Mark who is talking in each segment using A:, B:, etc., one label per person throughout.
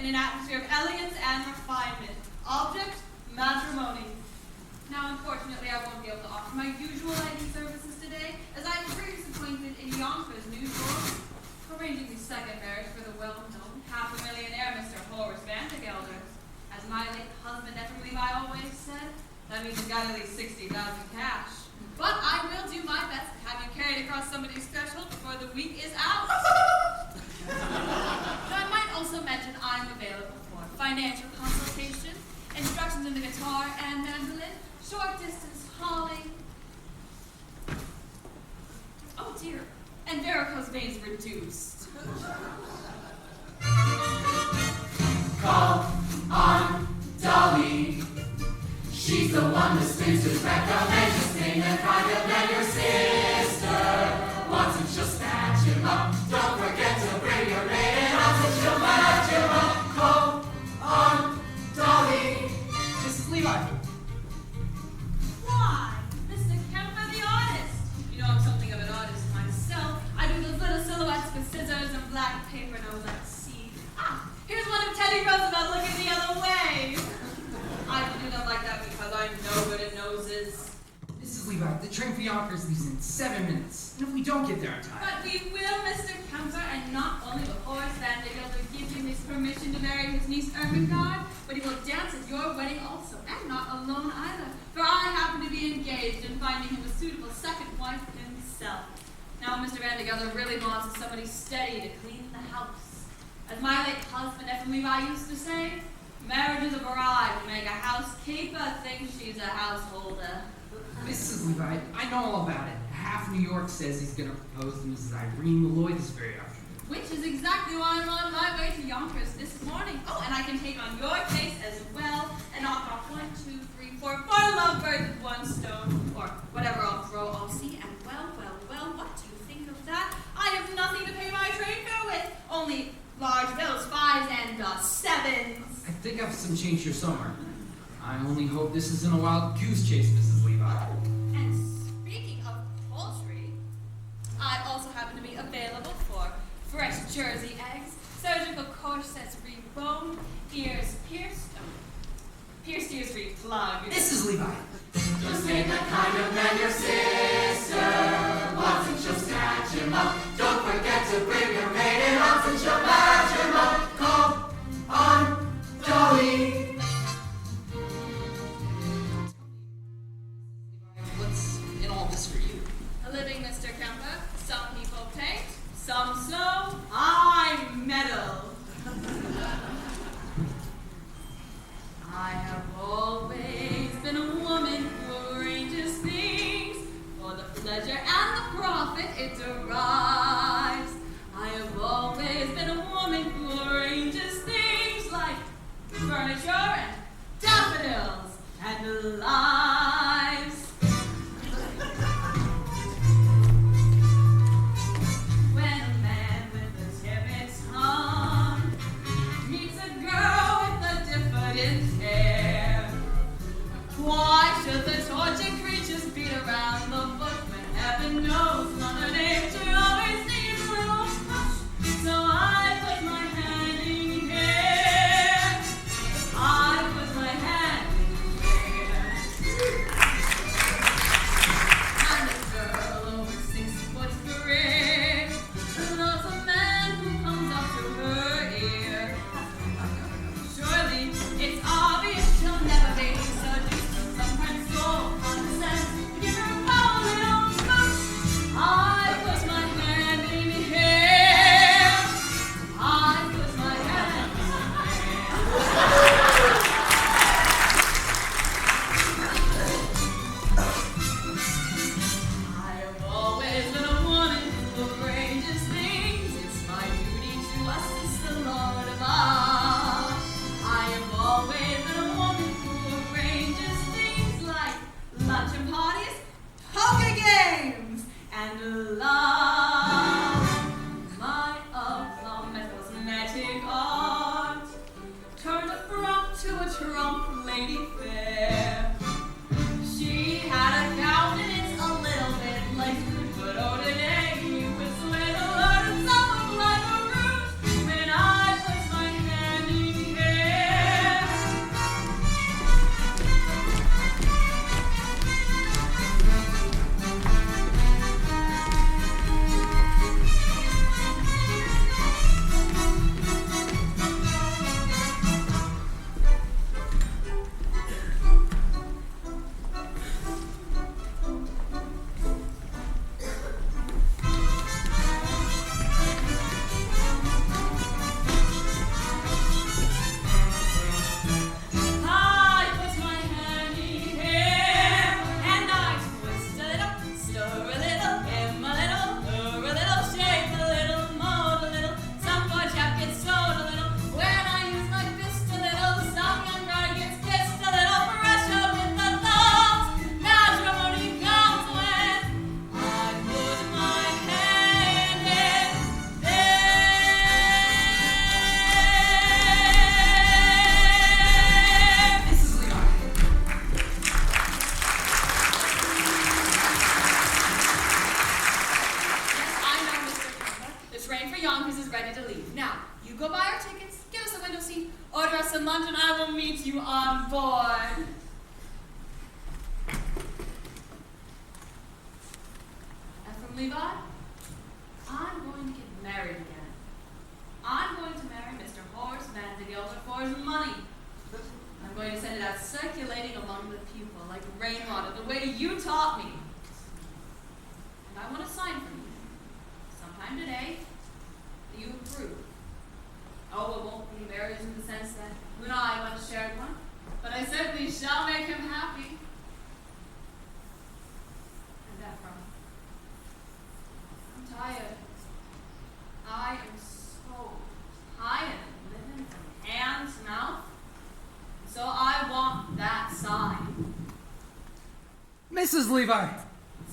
A: in an atmosphere of elegance and refinement. Object, matrimony. Now, unfortunately, I won't be able to offer my usual lady services today, as I am previously appointed in Yonkers News Bureau, arranging the second marriage for the well-known half-a-millionaire Mr. Horace Vandergelder. As my late husband, Ephraim Levi, always said, that means you've got at least 60,000 cash. But I will do my best to have you carried across somebody's threshold before the week is out. Now, I might also mention I'm available for financial consultation, instructions in the guitar and mandolin, short distance hauling. Oh dear, and varicose veins reduced.
B: Call on Dolly. She's the one that spins his recommend you sing and private let your sister. Once and she'll snatch him up. Don't forget to bring your maid and also she'll match him up. Call on Dolly.
C: Mrs. Levi.
A: Why, Mr. Kemper the artist. You know I'm something of an artist myself. I do those little silhouettes with scissors and black paper and all that. See. Ah, here's one of Teddy Roosevelt looking the other way. I do them like that because I'm no good at noses.
C: Mrs. Levi, the train for Yonkers leaves in 7 minutes. And if we don't get there on time...
A: But we will, Mr. Kemper, and not only will Horace Vandergelder give you his permission to marry his niece Ermengarde, but he will dance at your wedding also, and not alone either, for I happen to be engaged in finding him a suitable second wife himself. Now, Mr. Vandergelder really wants somebody steady to clean the house. As my late husband, Ephraim Levi, used to say, marriage is a bride to make a housekeeper think she's a householder.
C: Mrs. Levi, I know all about it. Half New York says he's going to propose to Mrs. Irene Malloy this very afternoon.
A: Which is exactly why I'm on my way to Yonkers this morning. Oh, and I can take on your case as well and knock off 1, 2, 3, 4 lovebirds with one stone, or whatever I'll throw. I'll see, and well, what do you think of that? I have nothing to pay my train fare with, only large bills, 5s and 7s.
C: I think I've some change here somewhere. I only hope this isn't a wild goose chase, Mrs. Levi.
A: And speaking of poultry, I also happen to be available for fresh Jersey eggs, surgical corsets reboned, ears pierced, pierced ears replugged.
C: Mrs. Levi.
B: Just ain't the kind of man your sister wants and she'll snatch him up. Don't forget to bring your maid and odds and she'll match him up. Call on Dolly.
C: What's in all this for you?
A: A living, Mr. Kemper. Some people paint, some sew, I meddle. I have always been a woman who arranges things for the pleasure and the profit it derives. I have always been a woman who arranges things like furniture and daffodils and lives. When a man with a timid tongue meets a girl with a diffident air, why should the tortured creatures beat around the bush when heaven knows Mother Nature always needs a little push? So I put my hand in here. I put my hand in here. lunch and I will meet you on board. Ephraim Levi, I'm going to get married again. I'm going to marry Mr. Horace Van de Gelder for his money. I'm going to send it out circulating among the people like rainwater, the way you taught me. And I want a sign from you, sometime today, that you approve. Oh, it won't be marriage in the sense that you and I once shared one, but I certainly shall make him happy. And Ephraim, I'm tired. I am so tired of living from hand to mouth. So I want that sign.
C: Mrs. Levi!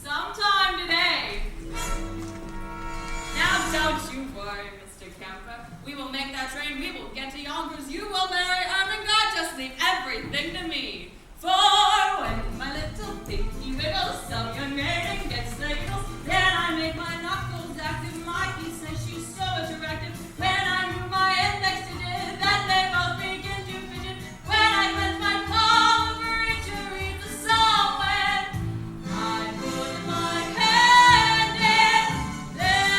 A: Sometime today. Now don't you worry, Mr. Kemper. We will make that train. We will get to Yonkers. You will marry Ermengarde. Just leave everything to me. For when my little pinky wiggles, some young maiden gets the giggles. Then I make my knuckles active. My piece says she's so attractive. When I move my index digit, then they both begin to fidget. When I clench my palm over each to read the psalm, when I put my hand in there.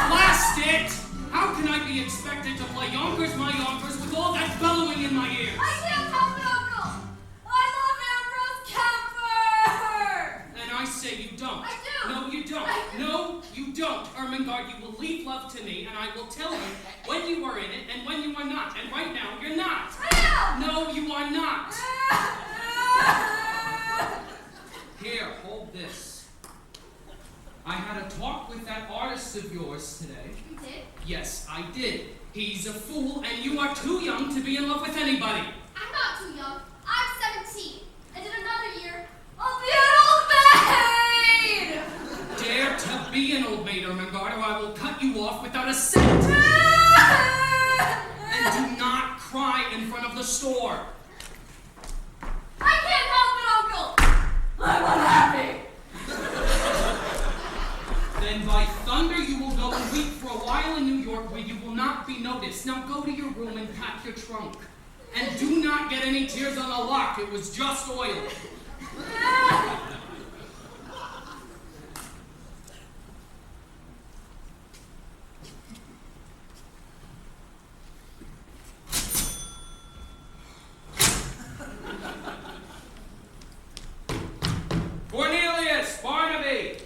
D: Blast it! How can I be expected to play Yonkers my Yonkers with all that bellowing in my ears?
A: I can't help it, Uncle! I love Ambrose Kemper!
D: And I say you don't.
A: I do.
D: No, you don't.
A: I do.
D: No, you don't. Ermengarde, you will leave love to me, and I will tell you when you are in it and when you are not. And right now, you're not.
A: I am!
D: No, you are not. Here, hold this. I had a talk with that artist of yours today.
A: You did?
D: Yes, I did. He's a fool, and you are too young to be in love with anybody.
E: I'm not too young. I'm 17. And in another year, I'll be an old maid!
D: Dare to be an old maid, Ermengarde, or I will cut you off without a cent. And do not cry in front of the store.
E: I can't help it, Uncle! I'm unhappy!
D: Then by thunder you will go and weep for a while in New York where you will not be noticed. Now go to your room and pack your trunk. And do not get any tears on the lock. It was just oil. Cornelius! Barnaby!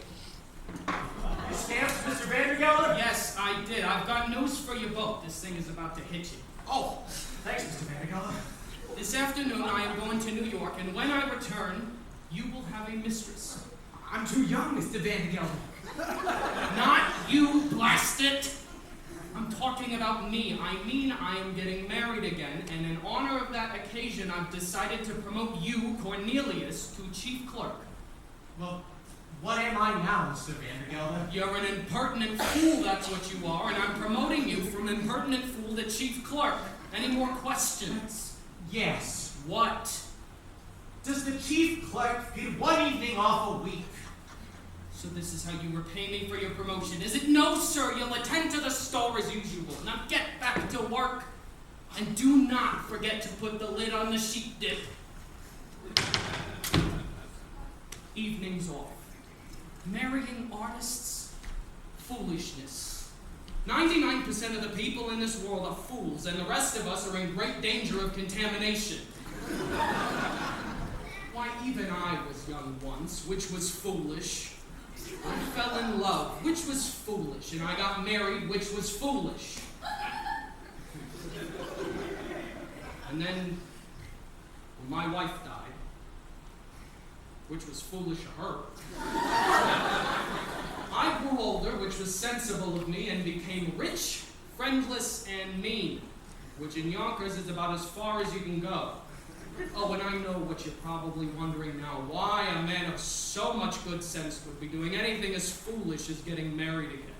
F: You stamped Mr. Vandergelder?
D: Yes, I did. I've got news for you both. This thing is about to hit you.
F: Oh, thanks, Mr. Vandergelder.
D: This afternoon I am going to New York, and when I return, you will have a mistress.
F: I'm too young, Mr. Vandergelder.
D: Not you, blast it! I'm talking about me. I mean I am getting married again, and in honor of that occasion, I've decided to promote you, Cornelius, to chief clerk.
F: Well, what am I now, Mr. Vandergelder?
D: You're an impertinent fool, that's what you are, and I'm promoting you from impertinent fool to chief clerk. Any more questions?
F: Yes.
D: What?
F: Does the chief clerk get one evening off a week?
D: So this is how you repay me for your promotion, is it? No, sir, you'll attend to the store as usual. Now get back to work, and do not forget to put the lid on the sheep dip. Evenings off. Marrying artists? Foolishness. 99% of the people in this world are fools, and the rest of us are in great danger of contamination. Why, even I was young once, which was foolish. I fell in love, which was foolish, and I got married, which was foolish. And then, when my wife died, which was foolish of her. I grew older, which was sensible of me, and became rich, friendless, and mean, which in Yonkers is about as far as you can go. Oh, and I know what you're probably wondering now, why a man of so much good sense would be doing anything as foolish as getting married again.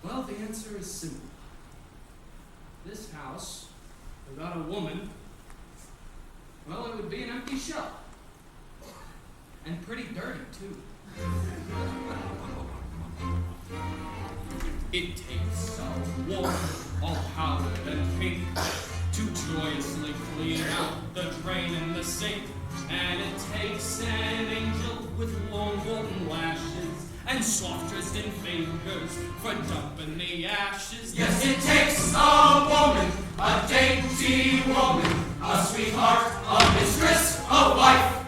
D: Well, the answer is simple. This house, without a woman, well, it would be an empty shell. And pretty dirty, too. It takes a woman all powdered and pink to joyously clean out the drain in the sink. And it takes an angel with long golden lashes and soft-twisted fingers for dumping the ashes.
B: Yes, it takes a woman, a dainty woman, a sweetheart, a mistress, a wife.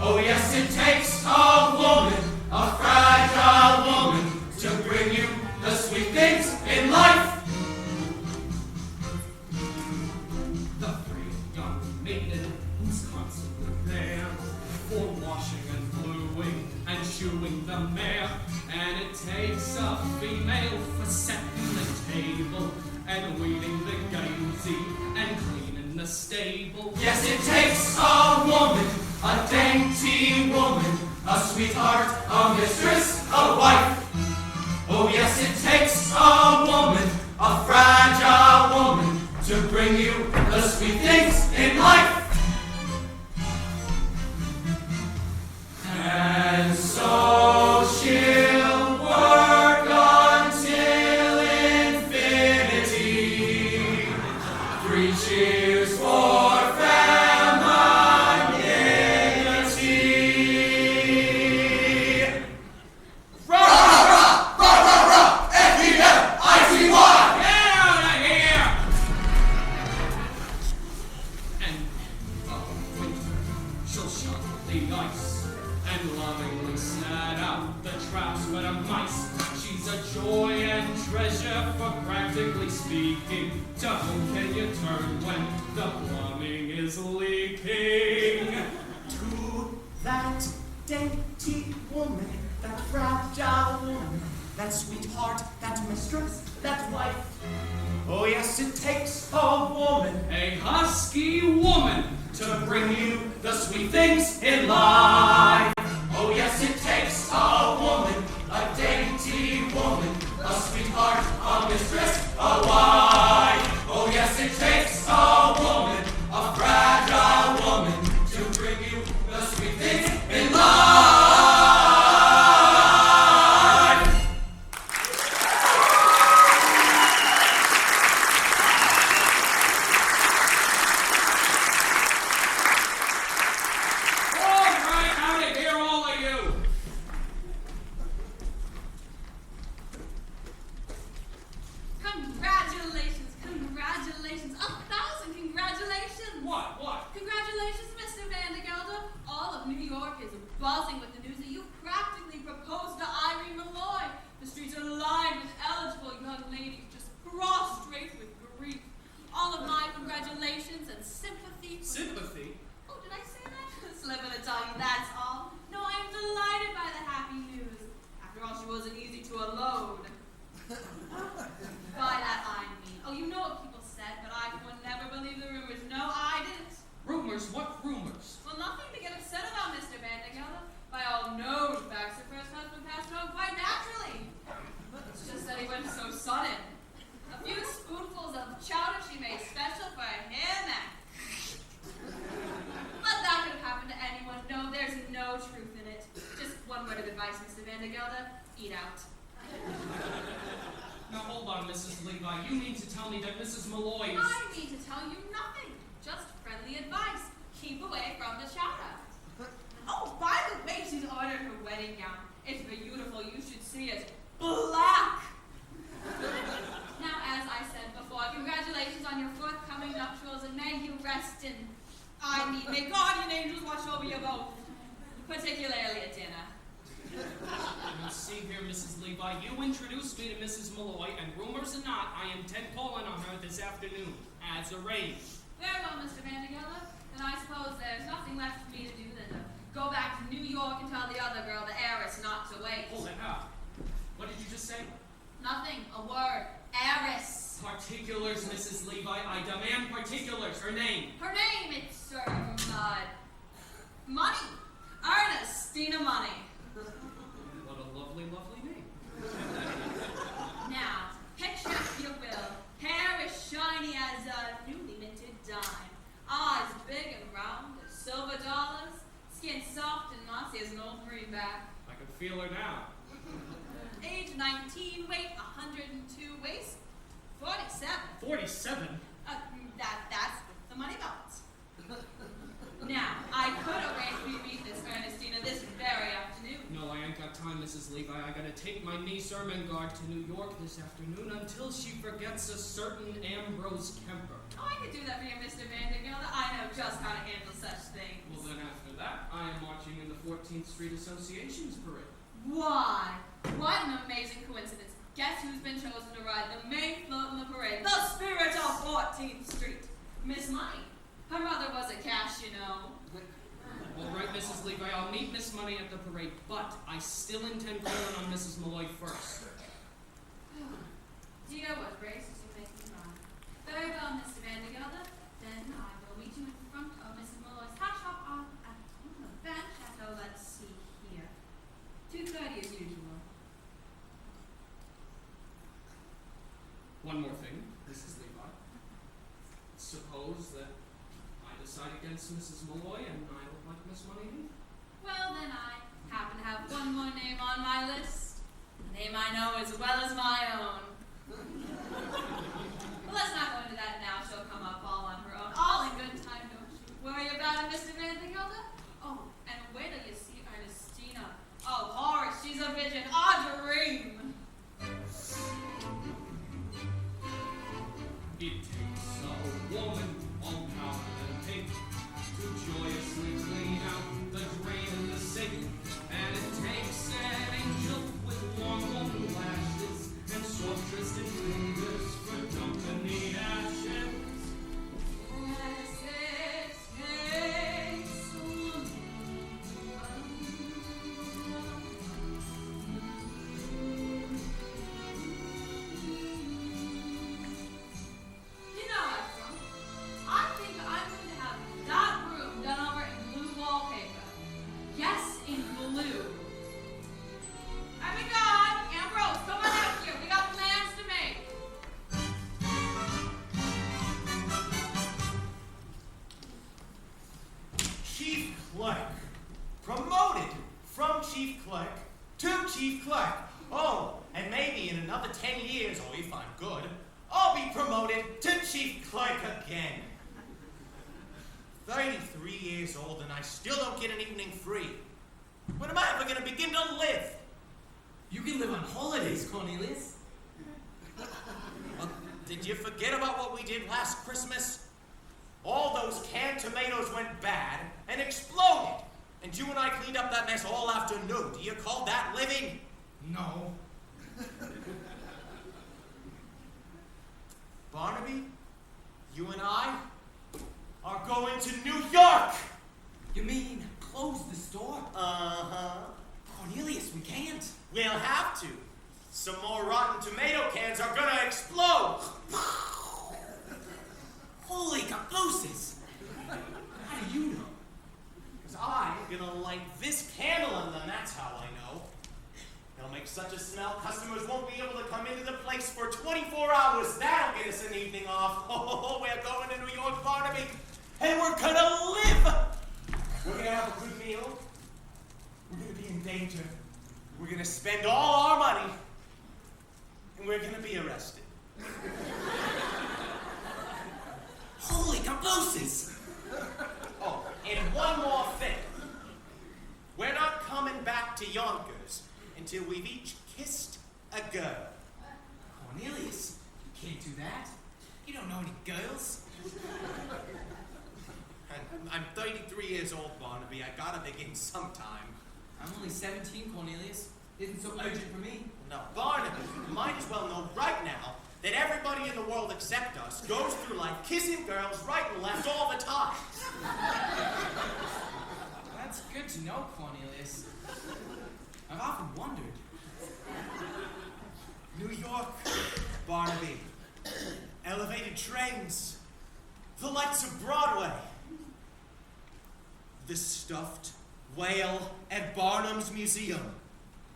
B: Oh yes, it takes a woman, a fragile woman, to bring you the sweet things in life.
D: The frail young maiden who's constantly there for washing and bluing and shoeing the mare. And it takes a female for setting the table and weeding the gansy and cleaning the stable.
B: Yes, it takes a woman, a dainty woman, a sweetheart, a mistress, a wife. Oh yes, it takes a woman, a fragile woman, to bring you the sweet things in life. And so she'll work until infinity. 3 cheers for
D: joy and treasure, for practically speaking, to whom can you turn when the plumbing is leaking?
F: To that dainty woman, that fragile woman, that sweetheart, that mistress, that wife. Oh yes, it takes a woman,
D: a husky woman, to bring you the sweet things in life.
B: Oh yes, it takes a woman, a dainty woman, a sweetheart, a mistress, a wife. Oh yes, it takes a woman, a fragile woman, to bring you the sweet things in life.
D: All right, out of here, all of you.
A: Congratulations, congratulations, 1,000 congratulations!
D: What?
A: Congratulations, Mr. Vandergelder. All of New York is buzzing with the news that you practically proposed to Irene Malloy. The streets are lined with eligible young ladies just prostrate with grief. All of my congratulations and sympathy.
D: Sympathy?
A: Oh, did I say that? Slip of the tongue, that's all. No, I am delighted by the happy news. After all, she wasn't easy to unload. By that I mean, oh, you know what people said, but I would never believe the rumors. No, I didn't.
D: Rumors? What rumors?
A: Well, nothing to get upset about, Mr. Vandergelder. By all known facts, her first husband passed on quite naturally. It's just that he went so sudden. A few spoonfuls of chowder she made special for him, and but that could have happened to anyone. No, there's no truth in it. Just one word of advice, Mr. Vandergelder. Eat out.
D: Now hold on, Mrs. Levi. You mean to tell me that Mrs. Malloy is...
A: I mean to tell you nothing. Just friendly advice. Keep away from the chowder. Oh, by the way, she's ordered her wedding gown. It's beautiful. You should see it. Black. Now, as I said before, congratulations on your forthcoming nuptials, and may you rest in... may guardian angels watch over you both. Particularly at dinner.
D: Now see here, Mrs. Levi. You introduced me to Mrs. Malloy, and rumors or not, I intend calling on her this afternoon, as arranged.
A: Very well, Mr. Vandergelder. Then I suppose there's nothing left for me to do than to back to New York and tell the other girl, the heiress, not to wait.
D: Hold it up. What did you just say?
A: Nothing. A word. Heiress.
D: Particulars, Mrs. Levi. I demand particulars. Her name.
A: Her name, it's Money. Ernestina Money.
D: What a lovely, lovely name.
A: Now, picture if you will. Hair as shiny as a newly minted dime. Eyes big and round as silver dollars. Skin soft and mossy as an old greenback.
D: I can feel her now.
A: Age 19, weight 102, waist 47.
D: 47?
A: That's with the money belts. Now, I could arrange we meet this Ernestina this very afternoon.
D: No, I ain't got time, Mrs. Levi. I gotta take my niece Ermengarde to New York this afternoon until she forgets a certain Ambrose Kemper.
A: Oh, I could do that for you, Mr. Vandergilda. I know just how to handle such things.
D: Well, then after that, I am marching in the 14th Street Association's parade.
A: Why? What an amazing coincidence. Guess who's been chosen to ride the main float in the parade? The spirit of 14th Street. Miss Money. Her mother was a cash, you know.
D: All right, Mrs. Levi, I'll meet Miss Money at the parade, but I still intend calling on Mrs. Malloy first.
A: Dear, what graces you make me run. Very well, Mr. Vandergilda. Then I will meet you in front of Mrs. Malloy's hat shop at Van Chateau. Let's see here. 2:30 as usual.
D: One more thing, Mrs. Levi. Suppose that I decide against Mrs. Malloy and I don't like Miss Money either.
A: Well, then I happen to have one more name on my list. A name I know as well as my own. Well, let's not go into that now. She'll come up all on her own. All in good time, don't you worry about it, Mr. Vandergilda. Oh, and wait till you see Ernestina. Oh, Horace, she's a vision, a dream.
D: It takes a woman all power and pink to joyously clean out the drain in the sink. And it takes an angel with long golden lashes and soft twisted fingers for dumping the ashes.
A: Yes, it takes a woman. You know, Ephraim, I think I'm going to have that room done over in blue wallpaper. Yes, in blue. Oh my God, Ambrose, come on out here. We got plans to make.
F: Chief Clerk. Promoted from Chief Clerk to Chief Clerk. Oh, and maybe in another 10 years, or if I'm good, I'll be promoted to Chief Clerk again. 33 years old and I still don't get an evening free. When am I ever going to begin to live?
G: You can live on holidays, Cornelius.
F: Did you forget about what we did last Christmas? All those canned tomatoes went bad and exploded. And you and I cleaned up that mess all afternoon. Do you call that living?
G: No.
F: Barnaby, you and I are going to New York!
G: You mean close the store?
F: Uh-huh.
G: Cornelius, we can't.
F: We'll have to. Some more rotten tomato cans are gonna explode!
G: Holy cabooses! How do you know?
F: Because I'm gonna light this candle in them, that's how I know. They'll make such a smell, customers won't be able to come into the place for 24 hours. That'll get us an evening off. Oh, we're going to New York, Barnaby, and we're gonna live! We're gonna have a good meal. We're gonna be in danger. We're gonna spend all our money. And we're gonna be arrested.
G: Holy cabooses!
F: Oh, and one more thing. We're not coming back to Yonkers until we've each kissed a girl.
G: Cornelius, you can't do that. You don't know any girls.
F: I'm 33 years old, Barnaby. I gotta begin sometime.
G: I'm only 17, Cornelius. Isn't so urgent for me.
F: No, Barnaby, you might as well know right now that everybody in the world except us goes through life kissing girls right and left all the time.
G: That's good to know, Cornelius. I've often wondered.
F: New York, Barnaby. Elevated trains. The lights of Broadway. The stuffed whale at Barnum's Museum.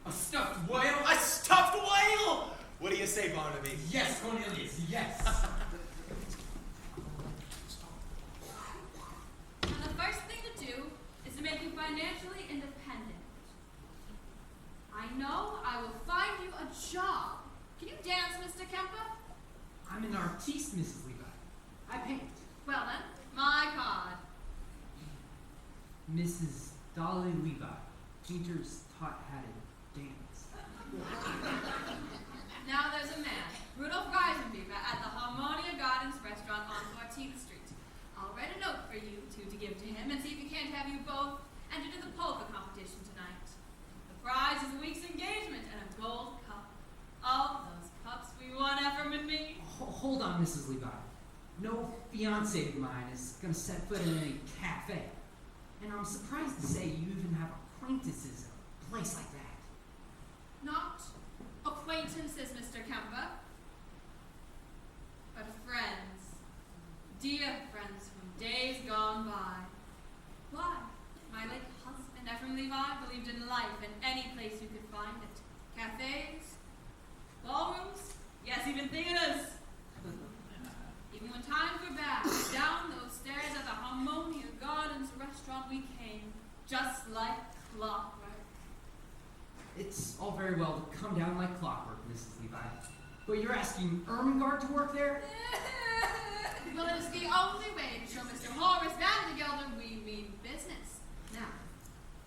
G: A stuffed whale?
F: A stuffed whale! What do you say, Barnaby?
G: Yes, Cornelius, yes.
A: And the first thing to do is to make you financially independent. I know I will find you a job. Can you dance, Mr. Kemper?
C: I'm an artiste, Mrs. Levi. I paint.
A: Well then, my card.
C: Mrs. Dolly Levi. Painters taught how to dance.
A: Now there's a man, Rudolph Geisenbeaver, at the Harmonia Gardens restaurant on 14th Street. I'll write a note for you two to give to him and see if he can't have you both enter to the polka competition tonight. The prize is a week's engagement and a gold cup. All those cups we won, Ephraim and me.
C: Hold on, Mrs. Levi. No fiancé of mine is going to set foot in any cafe. And I'm surprised to say you even have acquaintances at a place like that.
A: Not acquaintances, Mr. Kemper, but friends. Dear friends from days gone by. Why? My late husband, Ephraim Levi, believed in life in any place you could find it. Cafes, ballrooms, yes, even theaters. Even when times were bad, down those stairs at the Harmonia Gardens restaurant we came, just like clockwork.
C: It's all very well to come down like clockwork, Mrs. Levi. But you're asking Ermengarde to work there?
A: Well, it is the only way to show Mr. Horace Vandergelder we mean business. Now,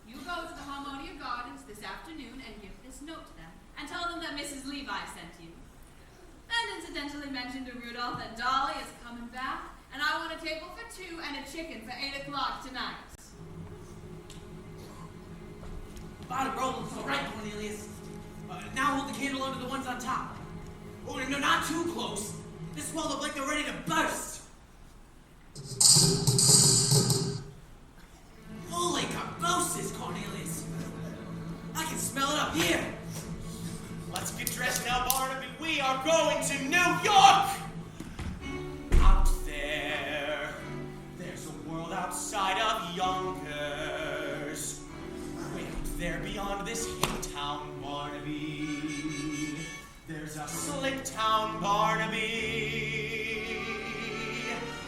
A: you go to the Harmonia Gardens this afternoon and give this note to them, and tell them that Mrs. Levi sent you. And incidentally mention to Rudolph that Dolly is coming back, and I want a table for two and a chicken for 8 o'clock tonight.
G: Bottom rolling's all right, Cornelius. Now hold the candle under the ones on top. Oh, no, not too close. This wall look like they're ready to burst. Holy caboses, Cornelius. I can smell it up here.
F: Let's get dressed now, Barnaby. We are going to New York! Out there, there's a world outside of Yonkers. Way out there beyond this hick town, Barnaby. There's a slick town, Barnaby.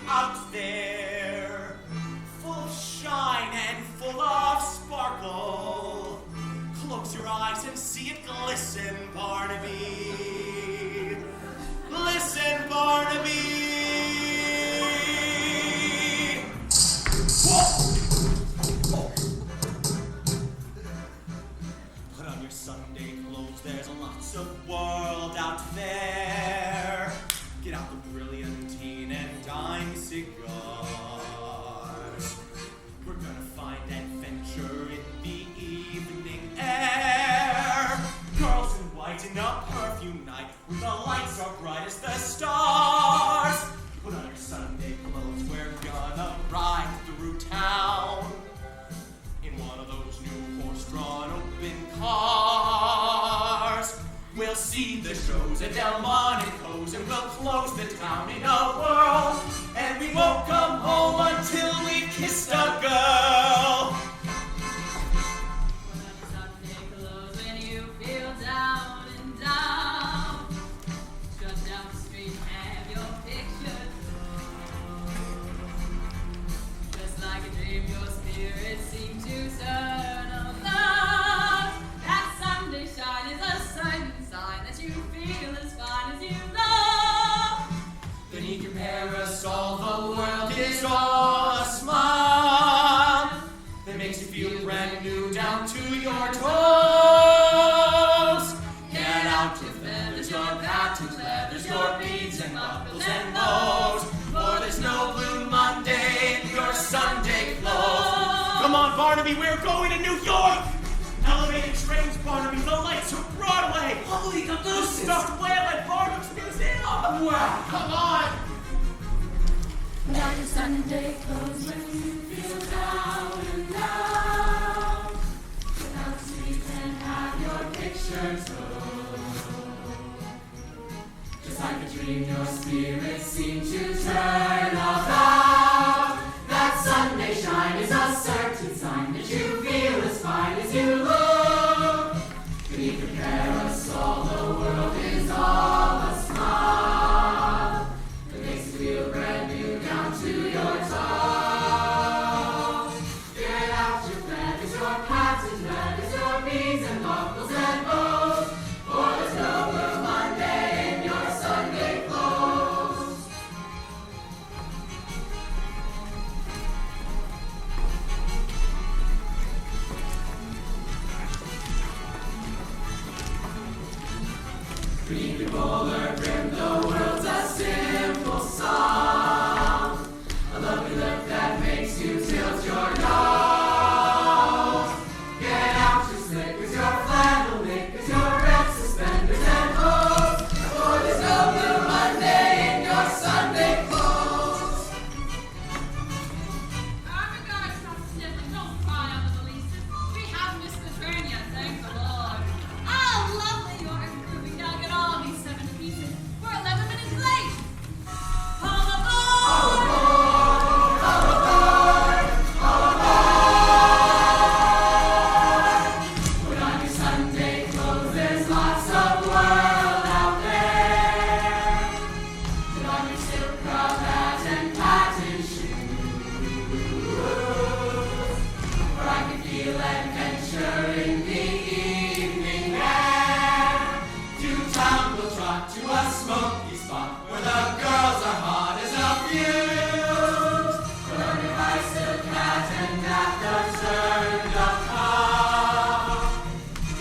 F: Out there, full of shine and full of sparkle. Close your eyes and see it glisten, Barnaby. Listen, Barnaby. Whoa! Put on your Sunday clothes, there's lots of world out there. Get out the brilliantine and dime cigars. We're gonna find adventure in the evening air. Girls in white in a perfume night, where the lights are bright as the stars. Put on your Sunday clothes, we're gonna ride through town in one of those new horse-drawn open cars. We'll see the shows at Delmonico's, and we'll close the town in a whirl. And we won't come home until we've kissed a girl.
A: Put on your Sunday clothes when you feel down and down. Just down the street, have your picture closed. Just like a dream, your spirit seems to turn about. That Sunday shine is a certain sign that you feel as fine as you love.
F: Beneath your parasol, the world is all a smile that makes you feel brand new down to your toes. Get out your feathers, your patent leathers, your beads and buckles and bows, for there's no blue Monday in your Sunday clothes. Come on, Barnaby, we're going to New York. Elevated trains, Barnaby, the lights of Broadway.
G: Holy caboses!
F: Stuffed whale at Barnum's Museum. Wow, come on.
B: Put on your Sunday clothes when you feel down and down. blessed sign that you feel as fine as you look. Beneath the parasol, the world is all a smile. It makes you feel brand new down to your toes. Get out your feathers, your patent leathers, your beads and buckles and bows. For there's no Blue Monday in your Sunday clothes. Beneath the bowler brim, the world's a simple song. A lovely look that makes you tilt your nose. Get out your slickers, your flannel knickers, your red suspenders and hose. For there's no Blue Monday in your Sunday clothes.
A: Guys, stop sniffling. Don't cry under the leases. We have missed the train yet, thank the Lord. Oh, lovely, you're improving. Now get all these 7 pieces. We're 11 minutes late. All aboard!
B: Put on your Sunday clothes, there's lots of world out there. Put on your silk cravat and patent shoes. For I can feel adventure in the evening air. To town we'll trot to a smoky spot where the girls are hot as a fuse. Put on your high silk hat and at the turn of cup.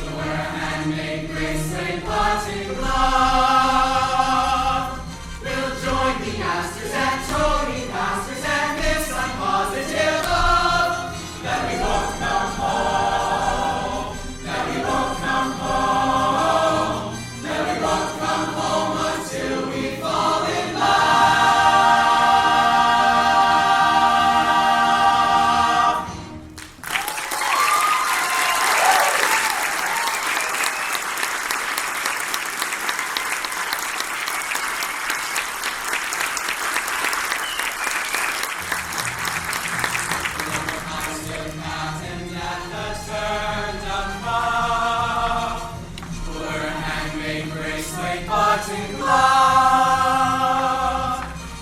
B: We'll wear a handmade bracelet, button glove. We'll join the Astors and Tony Pastors and miss some positive love. That we won't come home. That we won't come home. That we won't come home until we fall in love.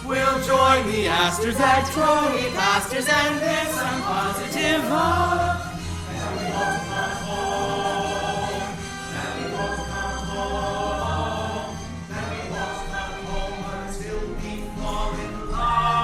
B: We'll join the Astors at Tony Pastors and there's some positive hope. That we won't come home. That we won't come home. That we won't come home until we fall in love.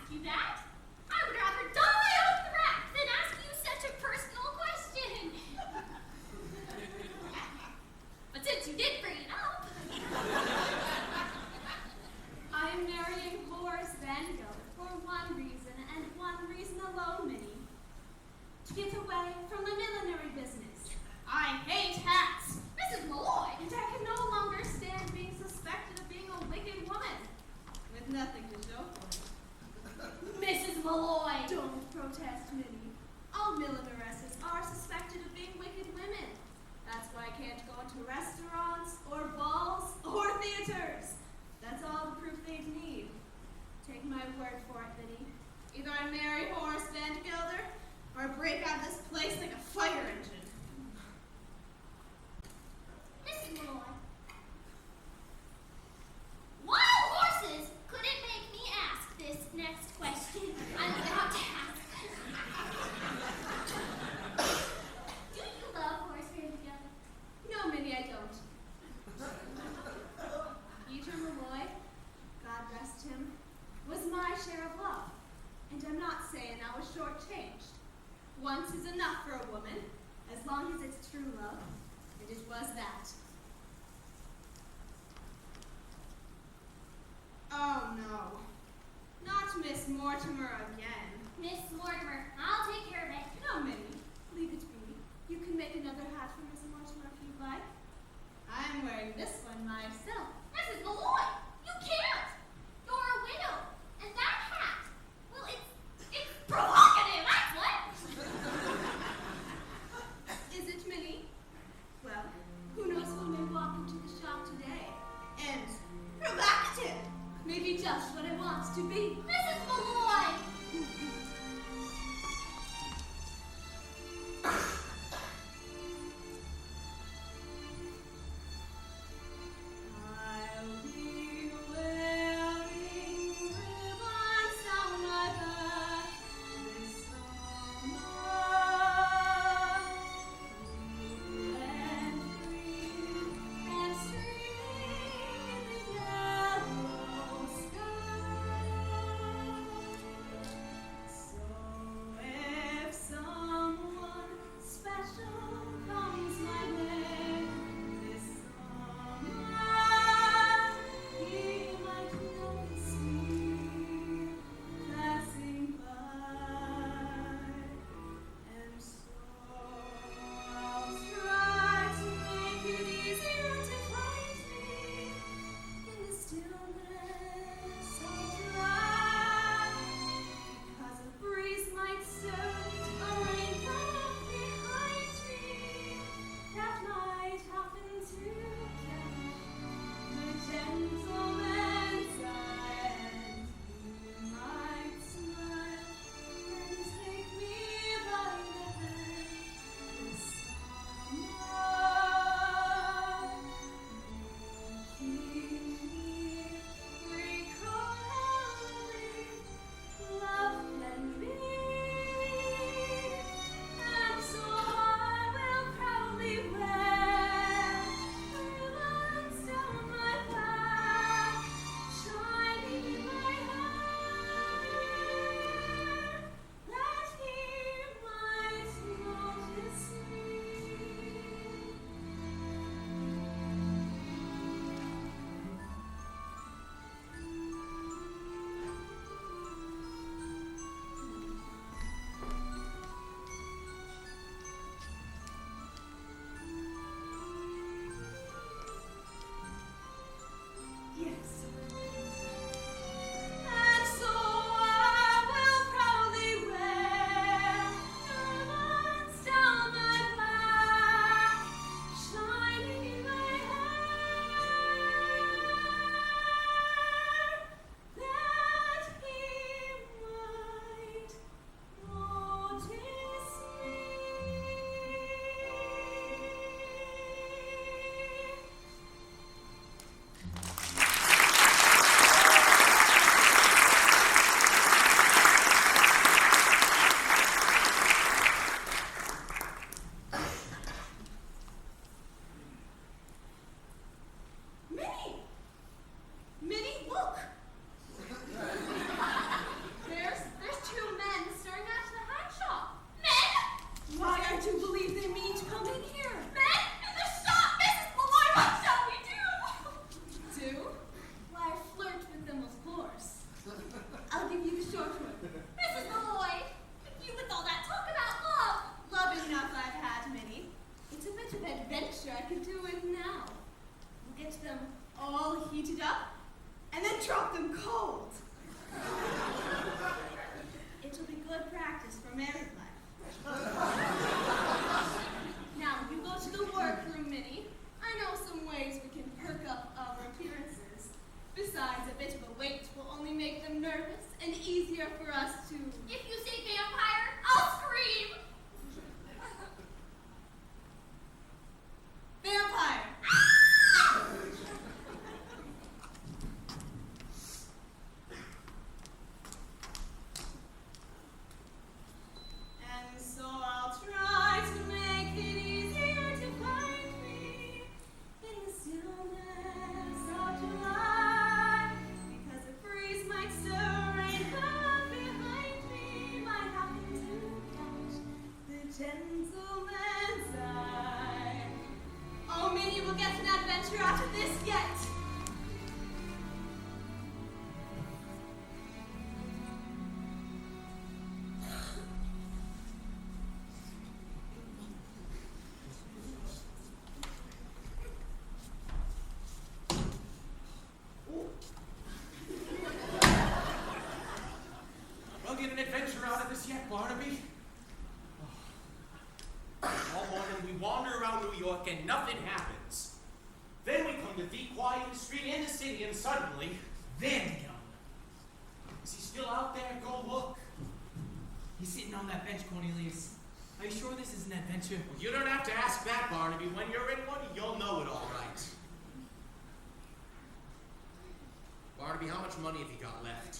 E: ask you that. I would rather die on the rack than ask you such a personal question. But since you did bring it up,
A: I am marrying Horace Vanderbilt for one reason and one reason alone, Minnie. To get away from the millinery business. I hate hats,
E: Mrs. Malloy.
A: and I can no longer stand being suspected of being a wicked woman with nothing to show for it.
E: Mrs. Malloy.
A: Don't protest, Minnie. All millineresses are suspected of being wicked women. That's why I can't go into restaurants or balls or theaters. That's all the proof they'd need. Take my word for it, Minnie. Either I marry Horace Van Gelder or break out of this place like a fire engine.
E: Mrs. Malloy. Wild horses couldn't make me ask this next question I'm about to ask. Do you love Horace Vanderbilt?
A: No, Minnie, I don't. Peter Malloy, God rest him, was my share of love. And I'm not saying I was shortchanged. Once is enough for a woman, as long as it's true love. And it was that. Oh, no. Not Miss Mortimer again.
E: Miss Mortimer, I'll take care of it.
A: No, Minnie. Leave it be. You can make another hat for Miss Mortimer if you'd like. I'm wearing this one myself.
E: Mrs. Malloy, you can't. You're a widow, and that hat, well, it's provocative, that's what.
A: Is it, Minnie? Well, who knows who may walk into the shop today. And provocative may be just what it wants to be.
E: Mrs. Malloy.
A: I'll be your married life. Now, you go to the workroom, Minnie. I know some ways we can perk up our appearances. Besides, a bit of a wait will only make them nervous and easier for us to...
E: If you say vampire, I'll scream.
A: Vampire! And so I'll try to make it easier to find me in the stillness of July, because a breeze might stir and come behind me, might happen to catch the gentleman's eye. Oh, Minnie will get an adventure out of this yet.
F: We'll get an adventure out of this yet, Barnaby. All morning we wander around New York and nothing happens. Then we come to the quietest street in the city and suddenly,
G: Vandergelder.
F: is he still out there? Go look.
G: He's sitting on that bench, Cornelius. Are you sure this is an adventure?
F: Well, you don't have to ask that, Barnaby. When you're in one, you'll know it all right. Barnaby, how much money have you got left?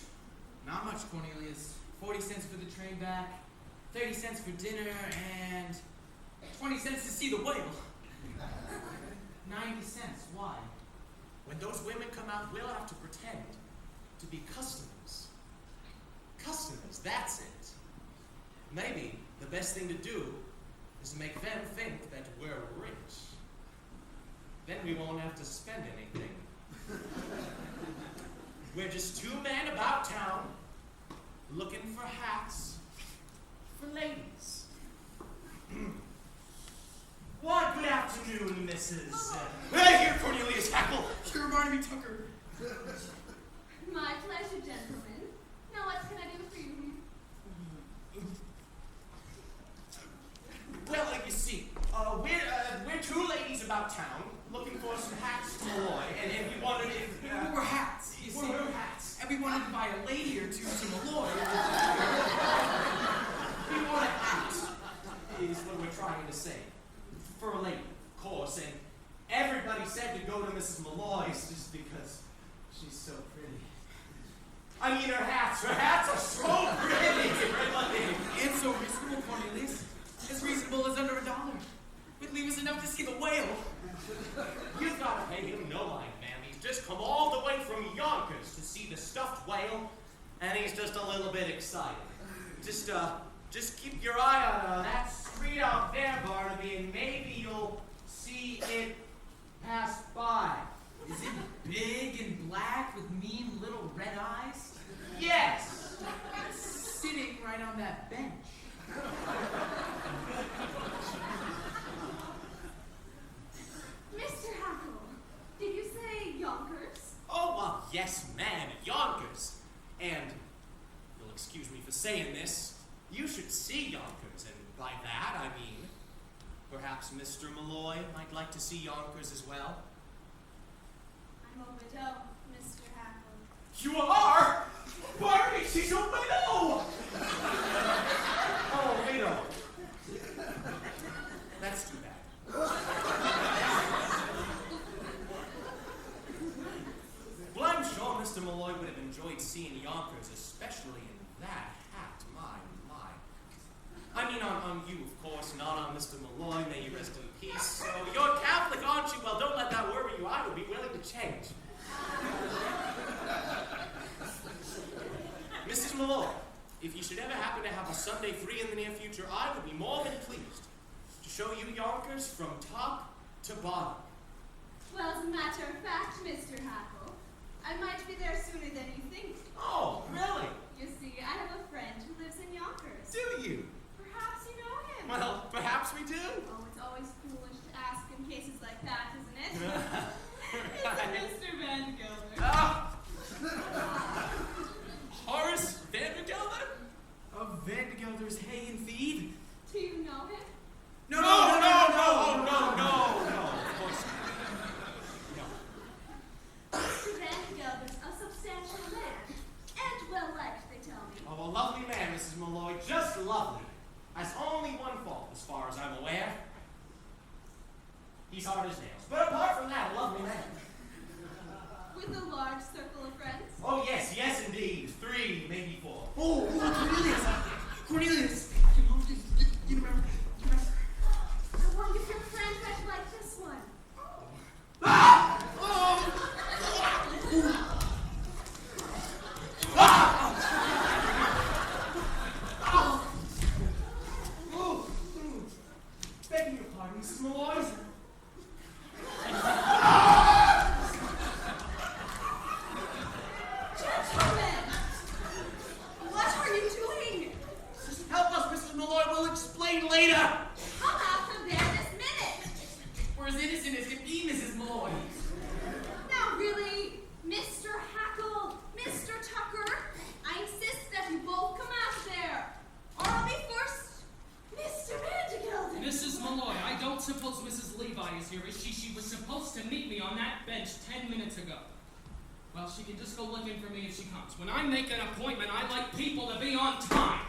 G: Not much, Cornelius. 40 cents for the train back, 30 cents for dinner, and 20 cents to see the whale. 90 cents. Why?
F: When those women come out, we'll have to pretend to be customers. Customers, that's it. Maybe the best thing to do is to make them think that we're rich. Then we won't have to spend anything. We're just two men about town looking for hats for ladies. Why, good afternoon, Mrs. Hey, here, Cornelius Hackle.
G: You're Barnaby Tucker.
A: My pleasure, gentlemen. Now what can I do for you?
F: Well, you see, we're two ladies about town looking for some hats to Malloy, and we wondered if
G: We're hats. You see,
F: we're hats.
G: and we wanted to buy a lady or two to Malloy.
F: We want a hat, is what we're trying to say. For a lady, of course, and everybody said to go to Mrs. Malloy's just because she's so pretty. I mean, her hats are so pretty, really.
G: It's so reasonable, Cornelius. As reasonable as under $1. Would leave us enough to see the whale.
F: You've got to pay him no mind, ma'am. He's just come all the way from Yonkers to see the stuffed whale, and he's just a little bit excited. Just keep your eye on that street out there, Barnaby, and maybe you'll see it pass by.
G: Is it big and black with mean little red eyes?
F: Yes!
G: Sitting right on that bench.
A: Mr. Hackle, did you say Yonkers?
F: Oh, well, yes, ma'am, Yonkers. And, you'll excuse me for saying this, you should see Yonkers, and by that I mean, perhaps Mr. Malloy might like to see Yonkers as well.
A: I'm a widow, Mr. Hackle.
F: You are? Barnaby, she's a widow! Oh, widow. That's too bad. Well, I'm sure Mr. Malloy would have enjoyed seeing Yonkers, especially in that hat. My. I mean on you, of course, not on Mr. Malloy. May you rest in peace. So, you're Catholic, aren't you? Well, don't let that worry you. I would be willing to change. Mrs. Malloy, if you should ever happen to have a Sunday free in the near future, I would be more than pleased to show you Yonkers from top to bottom.
A: Well, as a matter of fact, Mr. Hackle, I might be there sooner than you think.
F: Oh, really?
A: You see, I have a friend who lives in Yonkers.
F: Do you?
A: Perhaps you know him.
F: Well, perhaps we do.
A: Oh, it's always foolish to ask in cases like that, isn't it? It's Mr. Vandergelder.
F: Horace Vandergelder?
G: Vandergelder Gelder's hay and feed?
A: Do you know him?
G: No,
F: No, of course not.
E: Mr. Van Gelder's a substantial man, and well-liked, they tell me.
F: Oh, a lovely man, Mrs. Malloy, just lovely. Has only one fault, as far as I'm aware. He's hard as nails. But apart from that, a lovely man.
A: With a large circle of friends?
F: Oh, yes, indeed. 3, maybe 4.
G: Oh, Cornelius! You remember?
E: I wonder if your friend might like this one.
F: Begging your pardon, Mrs. Malloy.
A: Gentlemen! What are you doing?
G: Just help us, Mrs. Malloy. We'll explain later.
A: Come out from there this minute!
G: We're as innocent as can be, Mrs. Malloy.
E: Now really, Mr. Hackle, Mr. Tucker, I insist that you both come out there. Or I'll be first, Mr. Van Gelder.
D: Mrs. Malloy, I don't suppose Mrs. Levi is here, is she? She was supposed to meet me on that bench 10 minutes ago. Well, she can just go looking for me if she comes. When I make an appointment, I like people to be on time.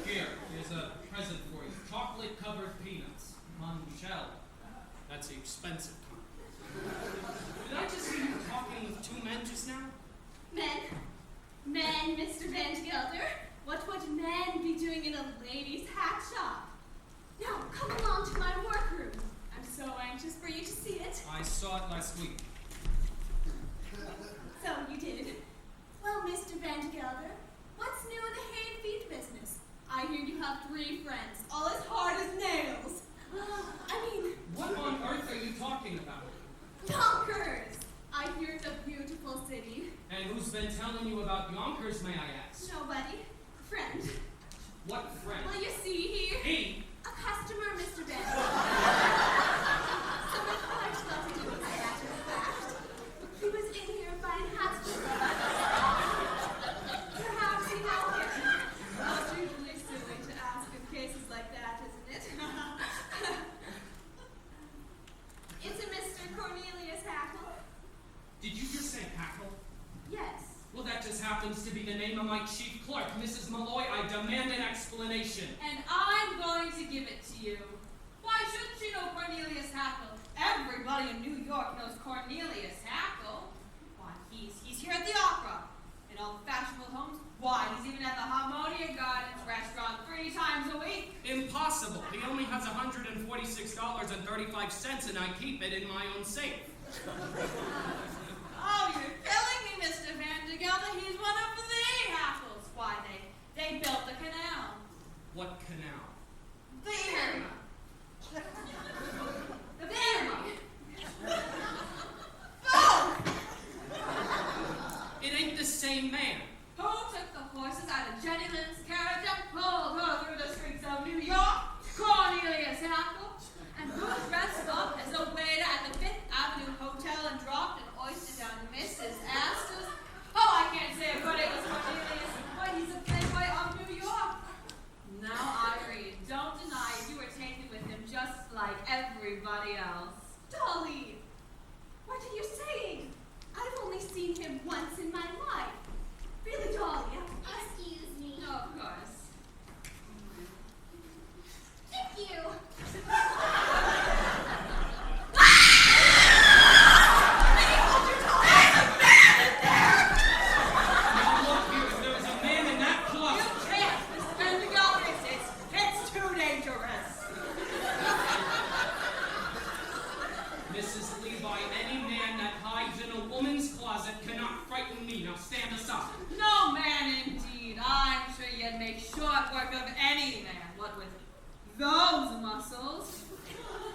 D: Here's a present for you. Chocolate-covered peanuts. Munchell. That's the expensive kind. Did I just hear you talking with 2 men just now?
E: Men, Mr. Van Gelder. What would men be doing in a lady's hat shop? Now, come along to my workroom. I'm so anxious for you to see it.
D: I saw it last week.
E: So you did. Well, Mr. Van Gelder, what's new in the hay and feed business? I hear you have 3 friends, all as hard as nails. I mean,
D: What on earth are you talking about?
E: Yonkers. I hear it's a beautiful city.
D: And who's been telling you about Yonkers, may I ask?
E: Nobody. Friend.
D: What friend?
E: Well, you see,
D: He?
E: a customer, Mr. Van. Some of quite well to do with that, matter of fact. He was in here buying hats for us. Perhaps you know him.
A: Well, it's usually silly to ask in cases like that, isn't it?
E: It's a Mr. Cornelius Hackle.
D: Did you just say Hackle?
E: Yes.
D: Well, that just happens to be the name of my chief clerk, Mrs. Malloy. I demand an explanation.
A: And I'm going to give it to you. Why shouldn't you know Cornelius Hackle? Everybody in New York knows Cornelius Hackle. Why, he's here at the opera. In all fashionable homes. Why, he's even at the Harmonia Gardens restaurant 3 times a week.
D: Impossible. He only has $146.35, and I keep it in my own safe.
A: Oh, you're killing me, Mr. Van de Gelder. He's one of the Hackles. Why, they built the canal.
D: What canal?
A: The Erie. The Erie. Boom!
D: It ain't the same man.
A: Who took the horses out of Jenny Lynn's carriage and pulled her through the streets of New York? Cornelius Hackle. And who dressed up as a waiter at the 5th Avenue Hotel and dropped an oyster down Mrs. Astor's? Oh, I can't say a good it was Cornelius, but he's a playboy of New York. Now, Irene, don't deny it. You were taken with him just like everybody else.
E: Dolly! What are you saying? I've only seen him once in my life. Really, Dolly?
H: Excuse me.
A: No, of course.
H: Thank you.
D: Now look here, if there was a man in that
A: You
D: closet.
A: can't, Mr. Van de Gelder. It's too dangerous.
D: Mrs. Levi, any man that hides in a woman's closet cannot frighten me. Now stand aside.
A: No man, indeed. I'm sure you'd make short work of any man. What with those muscles?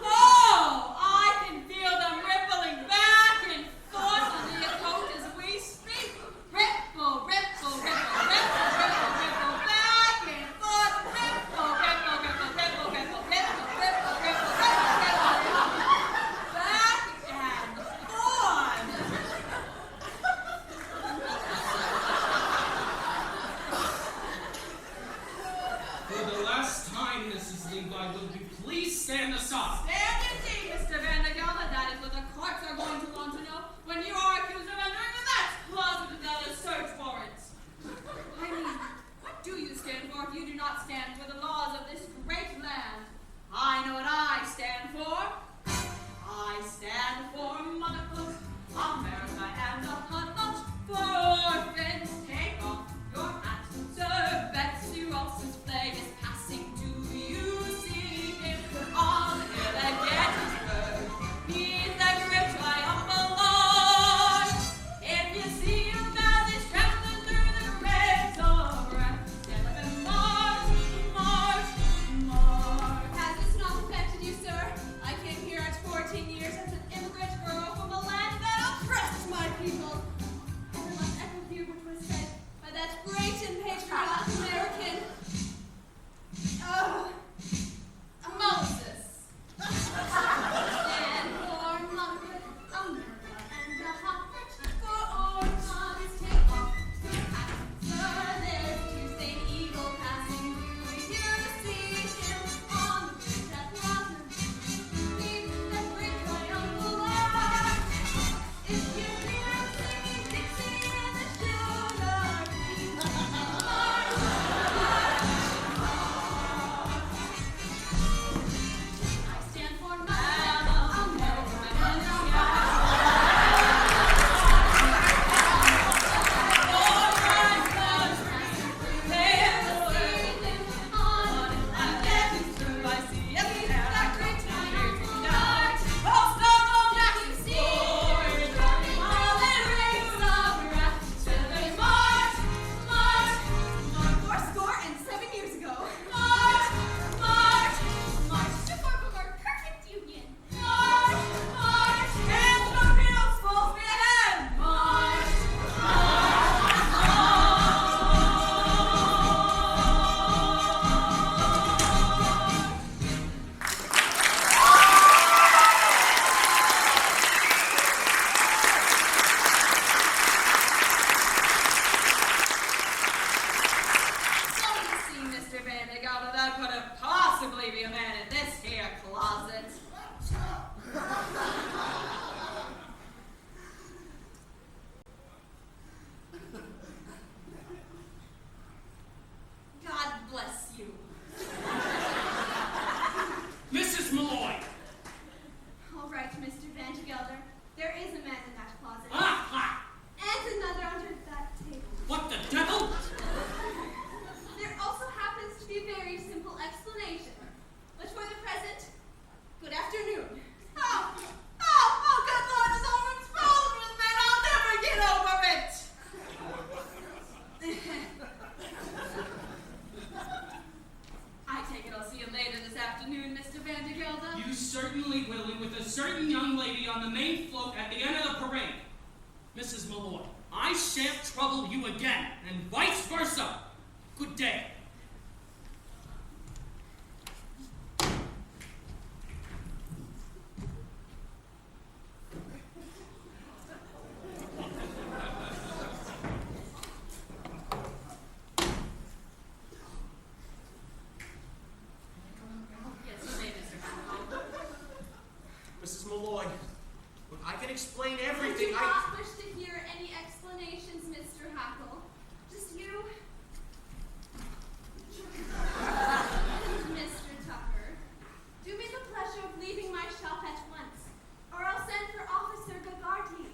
A: Oh, I can feel them rippling back and forth under your coat as we speak. Ripple, ripple, ripple, ripple, ripple, ripple, back and forth. Ripple, ripple, ripple, ripple, ripple, ripple, ripple, ripple, ripple, ripple, ripple, back and forth.
D: penny float at the end of the parade. Mrs. Malloy, I shan't trouble you again, and vice versa. Good day.
A: Yes, you may, Mr. Hackle.
F: Mrs. Malloy, look, I can explain
E: I
F: everything.
E: do not wish to hear any explanations, Mr. Hackle. Just you and Mr. Tucker. Do me the pleasure of leaving my shop at once, or I'll send for Officer Gagarty.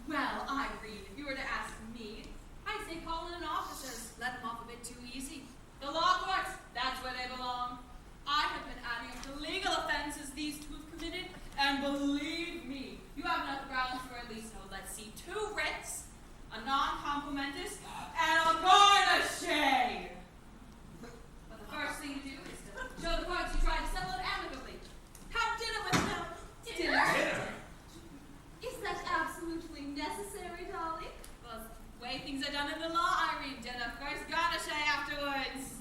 A: Well, Irene, if you were to ask me, I'd say call in officers. Let them off a bit too easy. The law courts, that's where they belong. I have been adding up the legal offenses these two have committed, and believe me, you have enough grounds for at least, let's see, 2 writs, a non-complimentus, and a garnish. But the first thing to do is to show the courts you tried to settle it amicably. Have dinner with them.
F: Dinner?
E: Is that absolutely necessary, Dolly?
A: Well, the way things are done in the law, Irene, dinner first, garnish afterwards.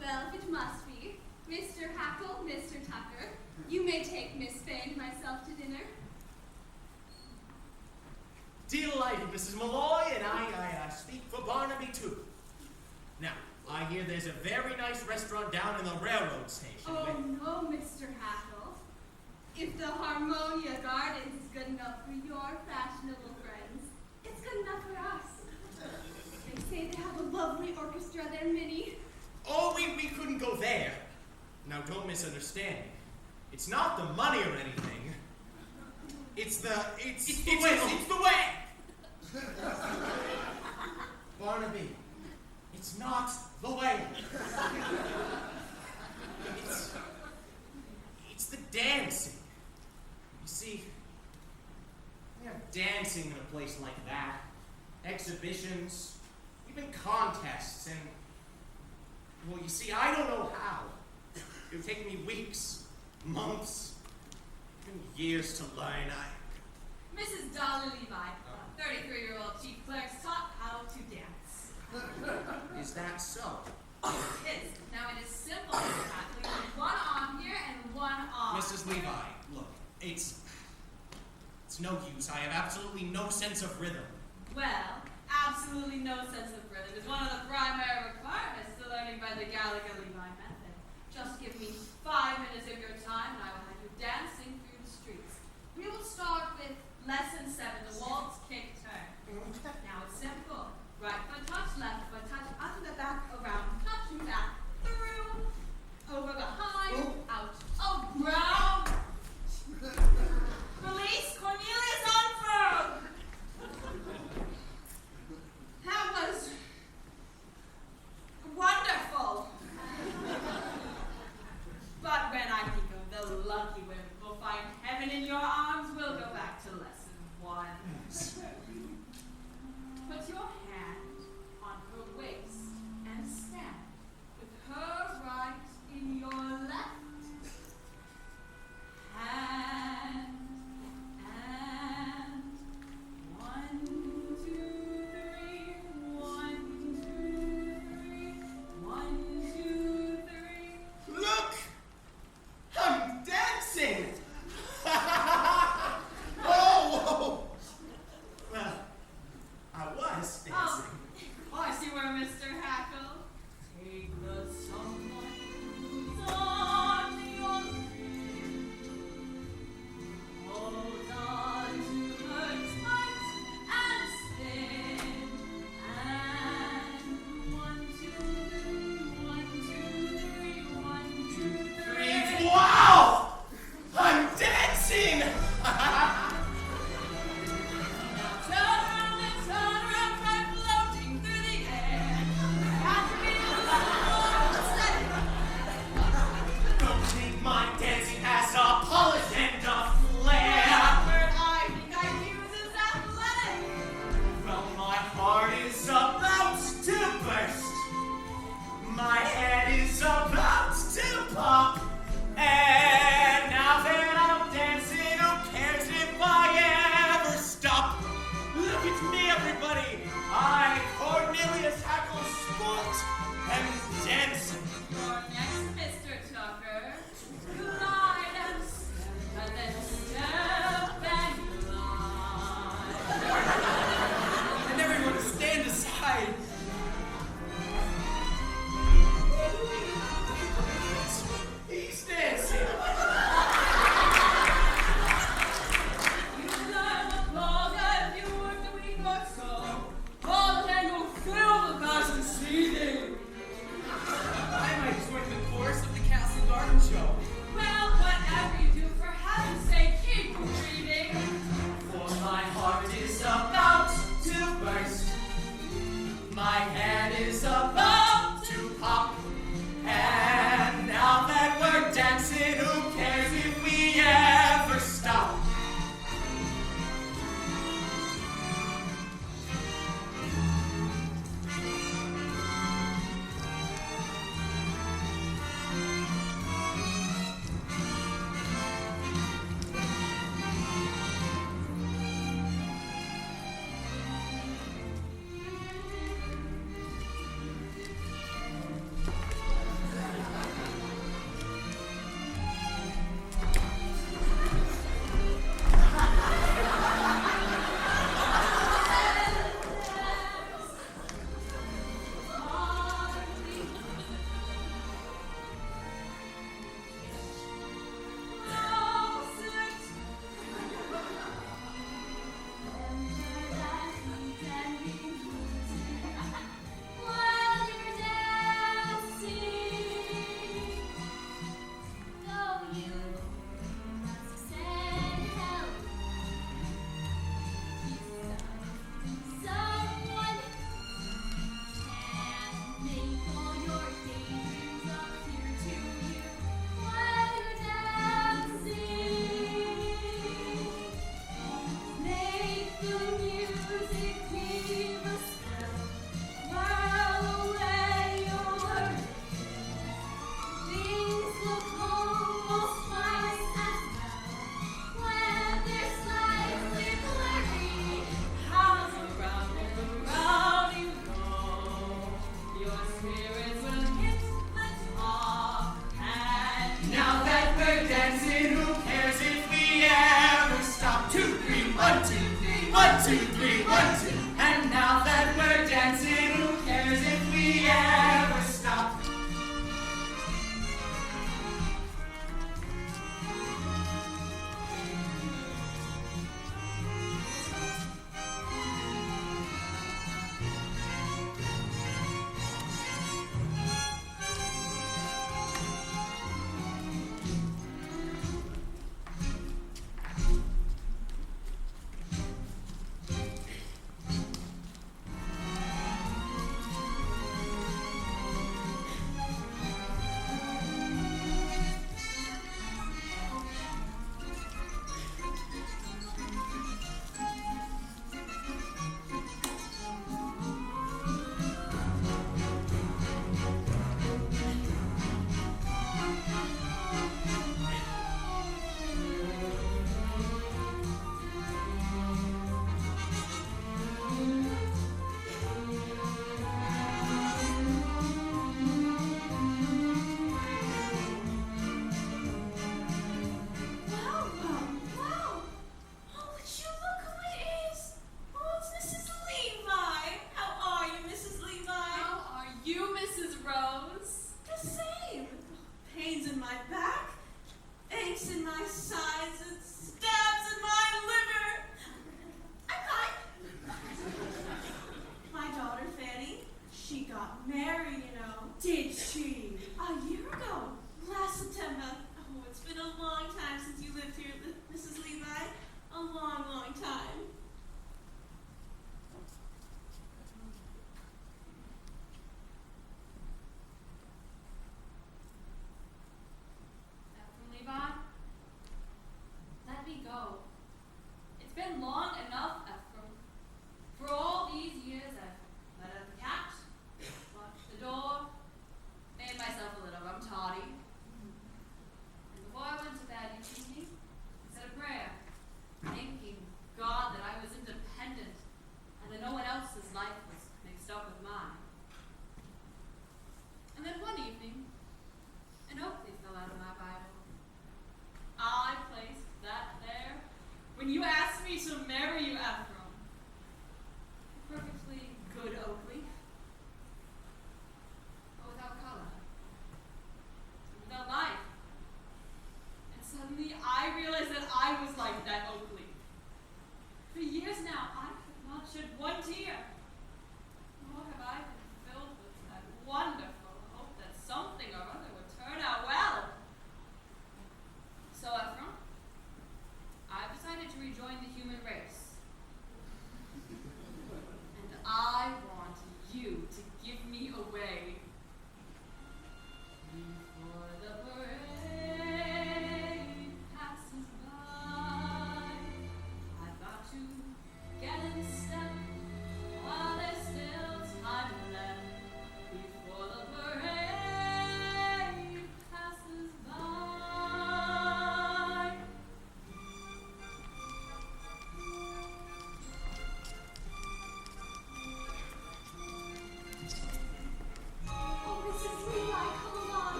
E: Well, if it must be, Mr. Hackle, Mr. Tucker, you may take Miss Fay and myself to dinner.
F: Delighted, Mrs. Malloy, and I speak for Barnaby too. Now, I hear there's a very nice restaurant down in the railroad station.
E: Oh, no, Mr. Hackle. If the Harmonia Gardens is good enough for your fashionable friends, it's good enough for us. They say they have a lovely orchestra there, Minnie.
F: Oh, we couldn't go there. Now, don't misunderstand me. It's not the money or anything. It's the way. Barnaby, it's not the way. It's the dancing. You see, we have dancing in a place like that. Exhibitions, even contests, and well, you see, I don't know how. It would take me weeks, months, even years to learn.
A: Mrs. Dolly Levi, 33-year-old chief clerk, taught how to dance.
F: Is that so?
A: It is. Now it is simple, Mr. Hackle. You have one arm here and one arm.
F: Mrs. Levi, look, it's no use. I have absolutely no sense of rhythm.
A: Well, absolutely no sense of rhythm is one of the primary requirements to learning by the Gallagher-Levi method. Just give me 5 minutes of your time and I will have you dancing through the streets. We will start with lesson 7, the waltz, kick, turn. Now it's simple. Right foot touch, left foot touch, under the back, around, touching back, through, over behind, out, around. Release, Cornelius Unfurled. That was wonderful. But when I think of the lucky women who will find heaven in your arms, we'll go back to lesson 1.
F: about to burst. My head is about to pop. And now that we're dancing, who cares if we ever stop? And now that we're dancing, who cares if we ever stop?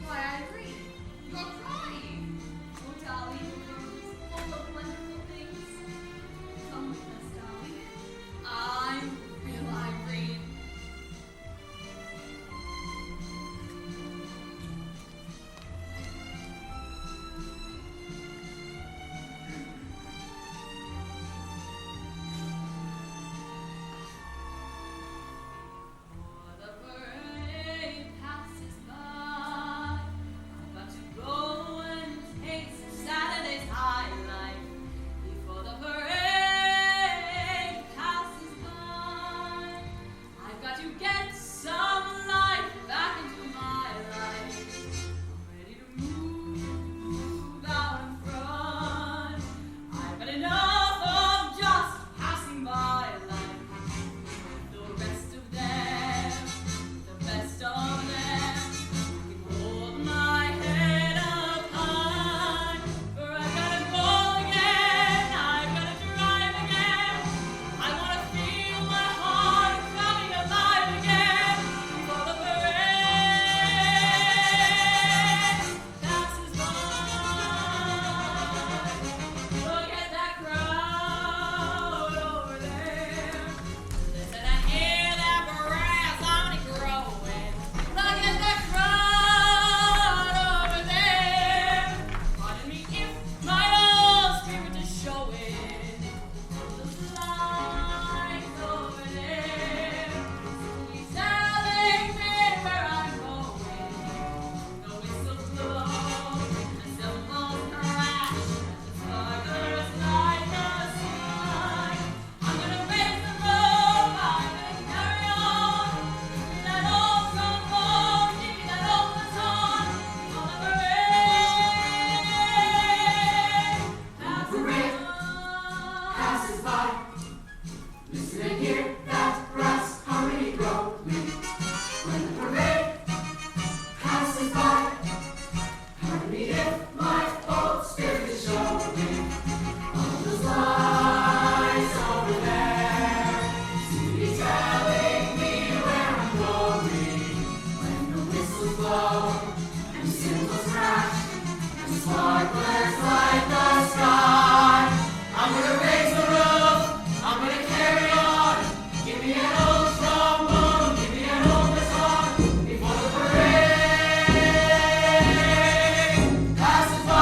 A: Why, Irene, you're crying.
E: Oh, Dolly, the room is full of wonderful things. Come with us, Dolly.
A: I'm real Irene.
E: For the parade passes by, I've got to go and taste Saturday's highlight. Before the parade passes by, I've got to get some life back into my life. I'm ready to move out in front. I've had enough of just passing by life. The rest of them, the best of them, can hold my head up high. For I've gotta go again, I've gotta drive again. I wanna feel my heart coming alive again. Before the parade passes by. Look at that crowd over there. Listen and hear that brass on it growing. Look at that crowd over there. Pardon me if my old spirit is showing. Those lines over there. He's telling me where I'm going. The whistles blow and cymbals crash as the sparklers light the sky. I'm gonna raise the roof, I'm gonna carry on. Give me that old trombone, give me that old baton. On the parade
B: passes by. Listen and hear that brass harmony growing. When the parade passes by, pardon me if my old spirit is showing. All those lines over there seem to be telling me where I'm going. When the whistles blow and the cymbals crash and the sparklers light the sky, I'm gonna raise the roof, I'm gonna carry on. Give me an old trombone, give me an old baton. Before the parade passes by.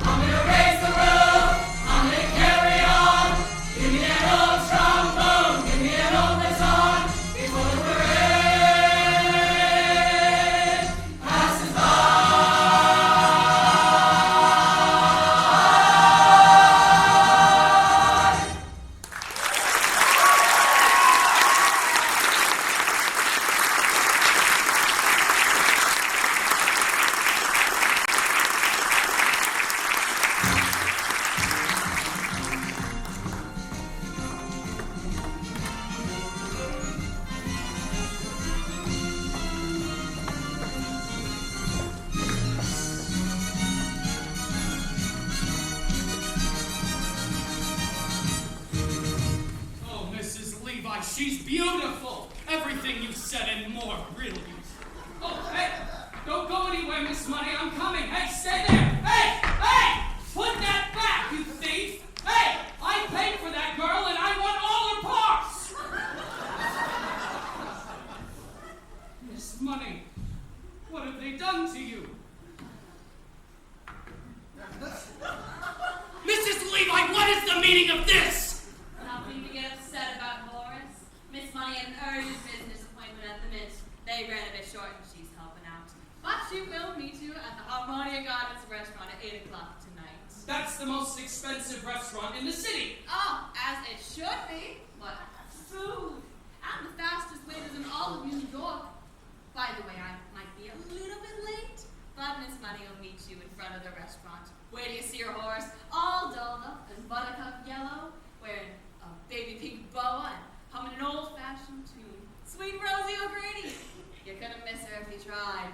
B: I'm gonna raise the roof, I'm gonna carry on. Give me that old trombone, give me an old baton. Before the parade passes by.
D: Oh, Mrs. Levi, she's beautiful. Everything you said and more, really. Oh, hey, don't go anywhere, Miss Money. I'm coming. Hey, stay there. Hey, hey, put that back, you thief. Hey, I paid for that girl and I want all her parts. Miss Money, what have they done to you? Mrs. Levi, what is the meaning of this?
E: Nothing to get upset about, Horace. Miss Money had an urgent business appointment at the Mint. They ran a bit short and she's helping out. But she will meet you at the Harmonia Gardens restaurant at 8 o'clock tonight.
D: That's the most expensive restaurant in the city.
A: Oh, as it should be. But food. And the fastest waiters in all of New York. By the way, I might be a little bit late, But Miss Money will meet you in front of the restaurant. Where do you see your horse? All dolled up in buttercup yellow, wearing a baby pink boa and humming an old-fashioned tune. Sweet Rosie O'Grady. You couldn't miss her if you tried.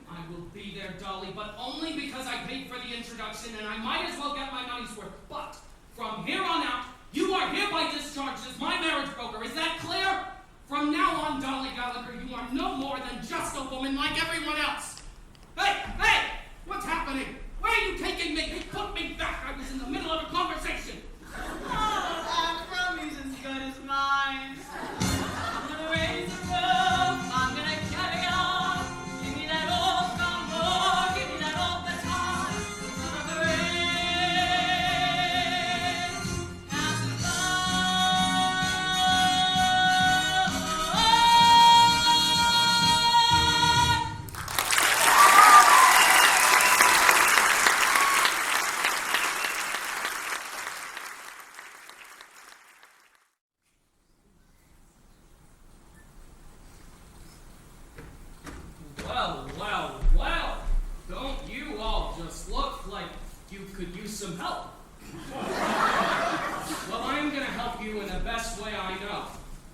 D: I will be there, Dolly, but only because I paid for the introduction, and I might as well get my money's worth. But from here on out, you are hereby discharged as my marriage broker. Is that clear? From now on, Dolly Gallagher, you are no more than just a woman like everyone else. Hey! What's happening? Where are you taking me? Put me back. I was in the middle of a conversation.
A: Oh, Rommy's as good as mine. I'm gonna raise the roof. I'm gonna carry on. Give me that old gumbo. Give me that old baton. I'm gonna raise and
D: Well, don't you all just look like you could use some help? Well, I'm gonna help you in the best way I know,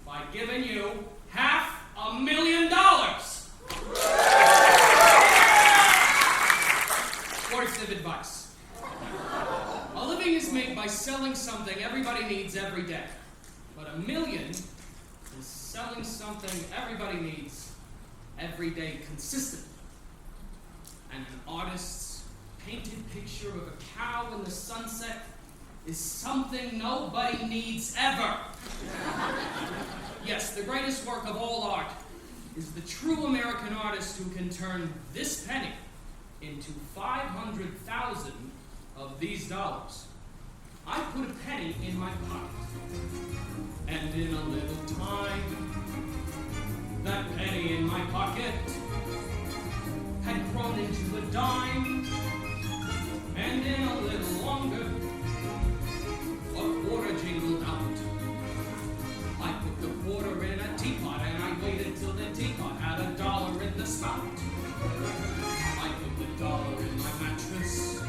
D: by giving you $500,000 worth of advice. A living is made by selling something everybody needs every day, but $1 million is selling something everybody needs every day consistently. And an artist's painted picture of a cow in the sunset is something nobody needs ever. Yes, the greatest work of all art is the true American artist who can turn this penny into 500,000 of these dollars. I put a penny in my pocket, and in a little time, that penny in my pocket had grown into a dime, and in a little longer, a quarter jingled out. I put the quarter in a teapot, and I waited till the teapot had $1 in the spout. I put the dollar in my mattress,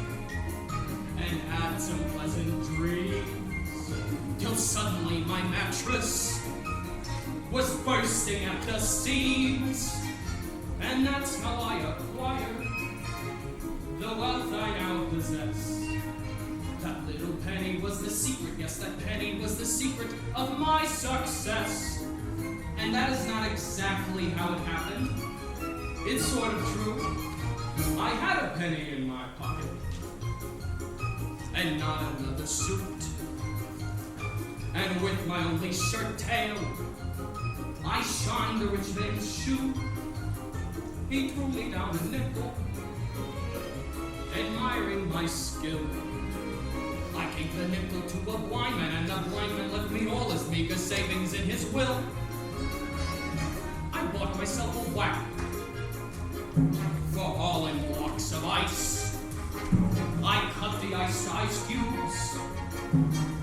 D: and had some pleasant dreams, till suddenly my mattress was bursting at the seams. And that's how I acquired the wealth I now possess. That little penny was the secret, yes, that penny was the secret of my success. And that is not exactly how it happened. It's sort of true. I had a penny in my pocket, and not another suit. And with my only shirt tail, I shined the rich man's shoe. He threw me down a nickel, admiring my skill. I gave the nickel to a blind man, and the blind man left me all his meager savings in his will. I bought myself a whack for hauling blocks of ice. I cut the ice-sized cubes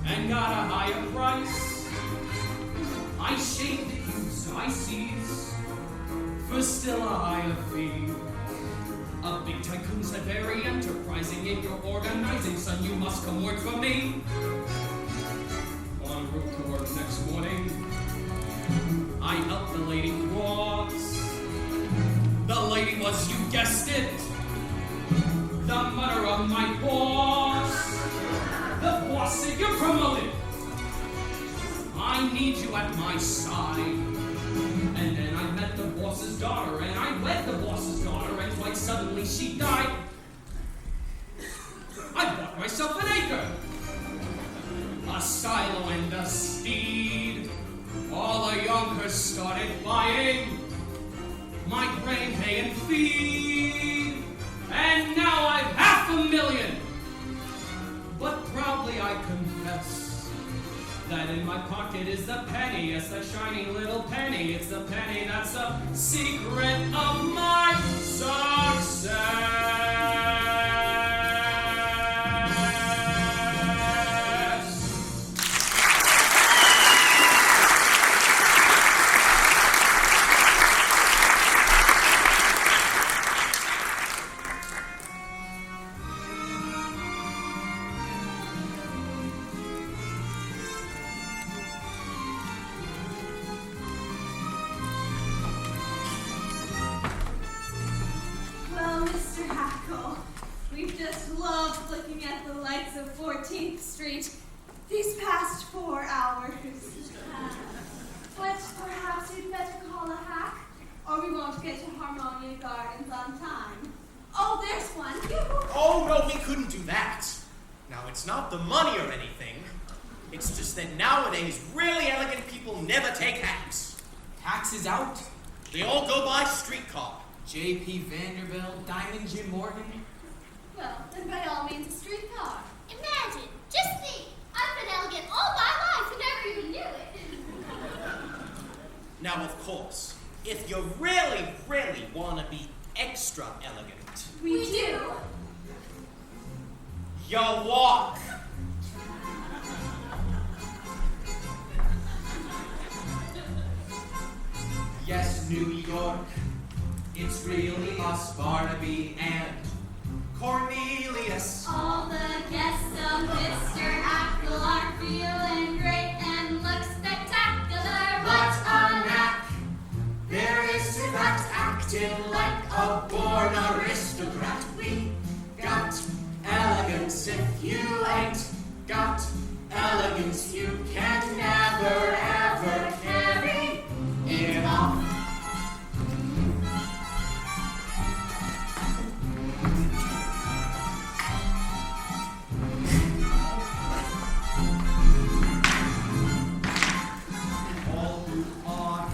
D: and got a higher price. I shaved the cubes I seized for still a higher fee. A big tycoon said, very enterprising in your organizing, son, you must come work for me. En route to work next morning, I helped the lady cross. The lady was, you guessed it, the mother of my boss. The boss said, you're promoted. I need you at my side. And then I met the boss's daughter, and I wed the boss's daughter, and quite suddenly she died. I bought myself an acre, a silo and a steed. All the yonkers started buying my grain, hay, and feed. And now I've $500,000. But proudly I confess that in my pocket is the penny, yes, the shiny little penny. It's the penny that's the secret of my success.
E: Street these past 4 hours. But perhaps we'd better call a hack, or we won't get to Harmonia Gardens on time. Oh, there's one.
F: Oh, no, we couldn't do that. Now, it's not the money or anything. It's just that nowadays, really elegant people never take hacks.
G: Hacks is out.
F: They all go by streetcar.
G: J.P. Vanderbilt, Diamond Jim Morgan.
E: Well, then by all means, a streetcar.
H: Imagine, just think, I've been elegant all my life and never even knew it.
F: Now, of course, if you really, really want to be extra elegant,
E: We do.
F: you walk.
B: Yes, New York, it's really us, Barnaby and Cornelius.
E: All the guests of Mr. Ackle are feeling great and look spectacular.
B: What a knack there is to that acting like a born aristocrat. We got elegance. If you ain't got elegance, you can never ever carry it off. All who are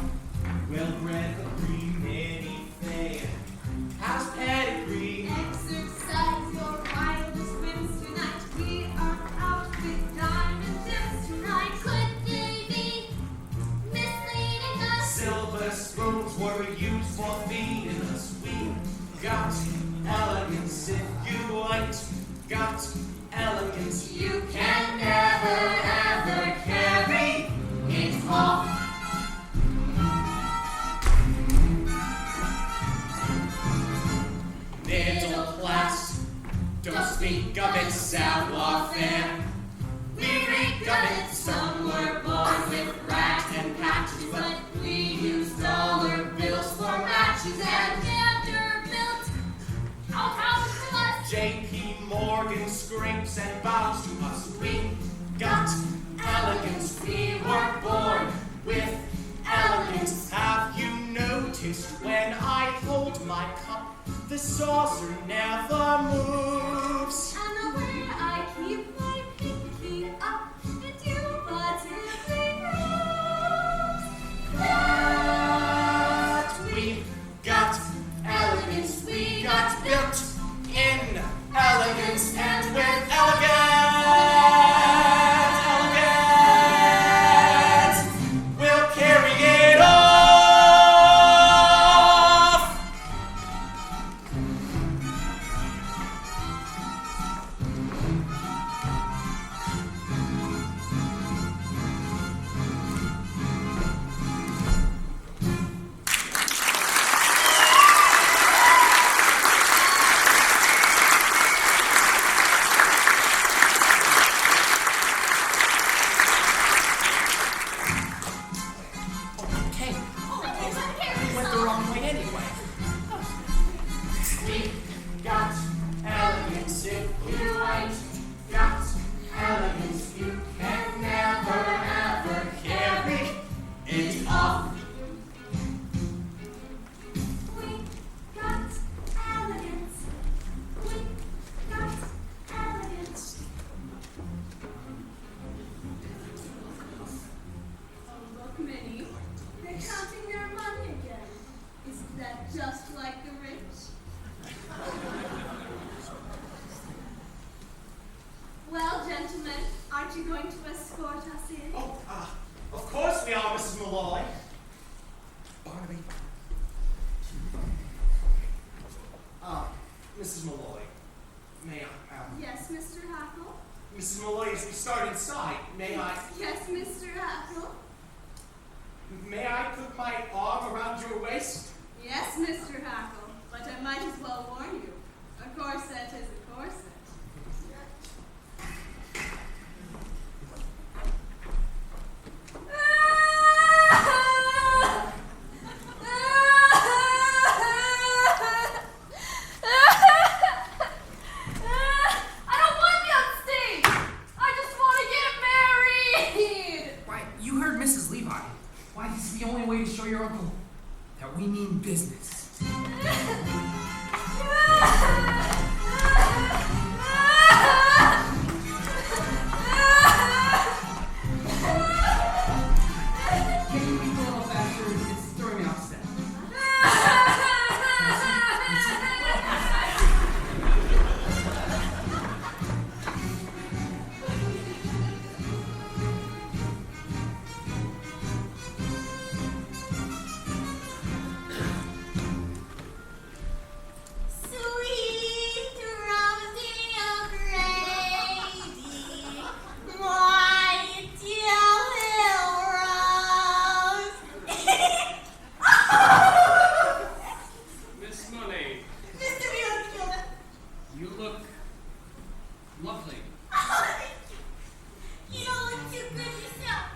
B: well-bred, agree, many fay, has pedigree.
E: Exercise your wildest whims tonight. We are out with diamond gems tonight. Could they be misleading us?
B: Silver spoons were used for feeding us. We got elegance. If you ain't got elegance, you can never ever carry it off. Middle class, don't speak of it, savoir-faire. We reek of it, some were born with rags and patches, but we use dollar bills for matches and
E: Vanderbilt, out from us.
B: J.P. Morgan scrapes and bows to us. We got elegance, we were born with elegance.
F: Have you noticed when I hold my cup, the saucer never moves?
E: And the way I keep my pinky up, it positively proves
B: That we got elegance, we got built in elegance and with elegance, we'll carry it off.
F: Okay, we went the wrong way anyway.
B: We got elegance. If you ain't got elegance, you can never ever carry it off.
E: We got elegance. We got elegance. Oh, look, Minnie. They're counting their money again. Isn't that just like the rich? Well, gentlemen, aren't you going to escort us in?
F: Oh, of course we are, Mrs. Malloy. Barnaby. Mrs. Malloy, may I,
E: Yes, Mr. Hackle?
F: Mrs. Malloy, as we start inside, may I
E: Yes, Mr. Hackle?
F: put my arm around your waist?
E: Yes, Mr. Hackle, but I might as well warn you. A corset is a corset.
A: I don't want to be on stage. I just want
D: You look lovely.
E: You don't look too good yourself.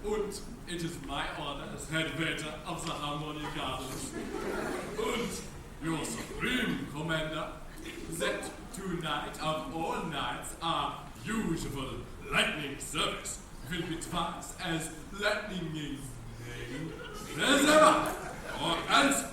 I: Und it is my honor as head waiter of the Harmony Gardens and your supreme commander that tonight of all nights our usual lightning service will be twice as lightning as ever, or else.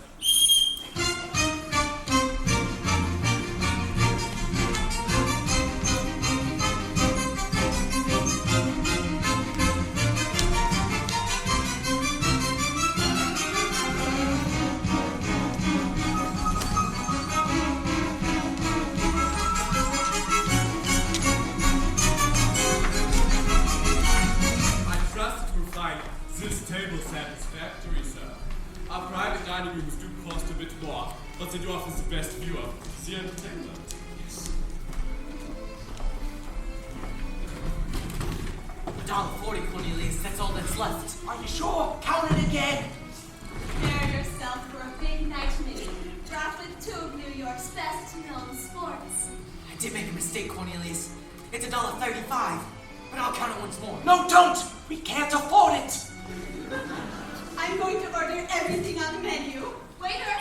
I: This table satisfactory, sir. Our private dining rooms do cost a bit more, but they do offer the best view of the entertainment. Yes.
G: $1.40, Cornelius. That's all that's left. Are you sure? Count it again.
E: Prepare yourself for a big night, Minnie. Draft with two of New York's best-known sports.
G: I did make a mistake, Cornelius. It's $1.35, but I'll count it once more.
F: No, don't! We can't afford it!
E: I'm going to order everything on the menu. Waiter!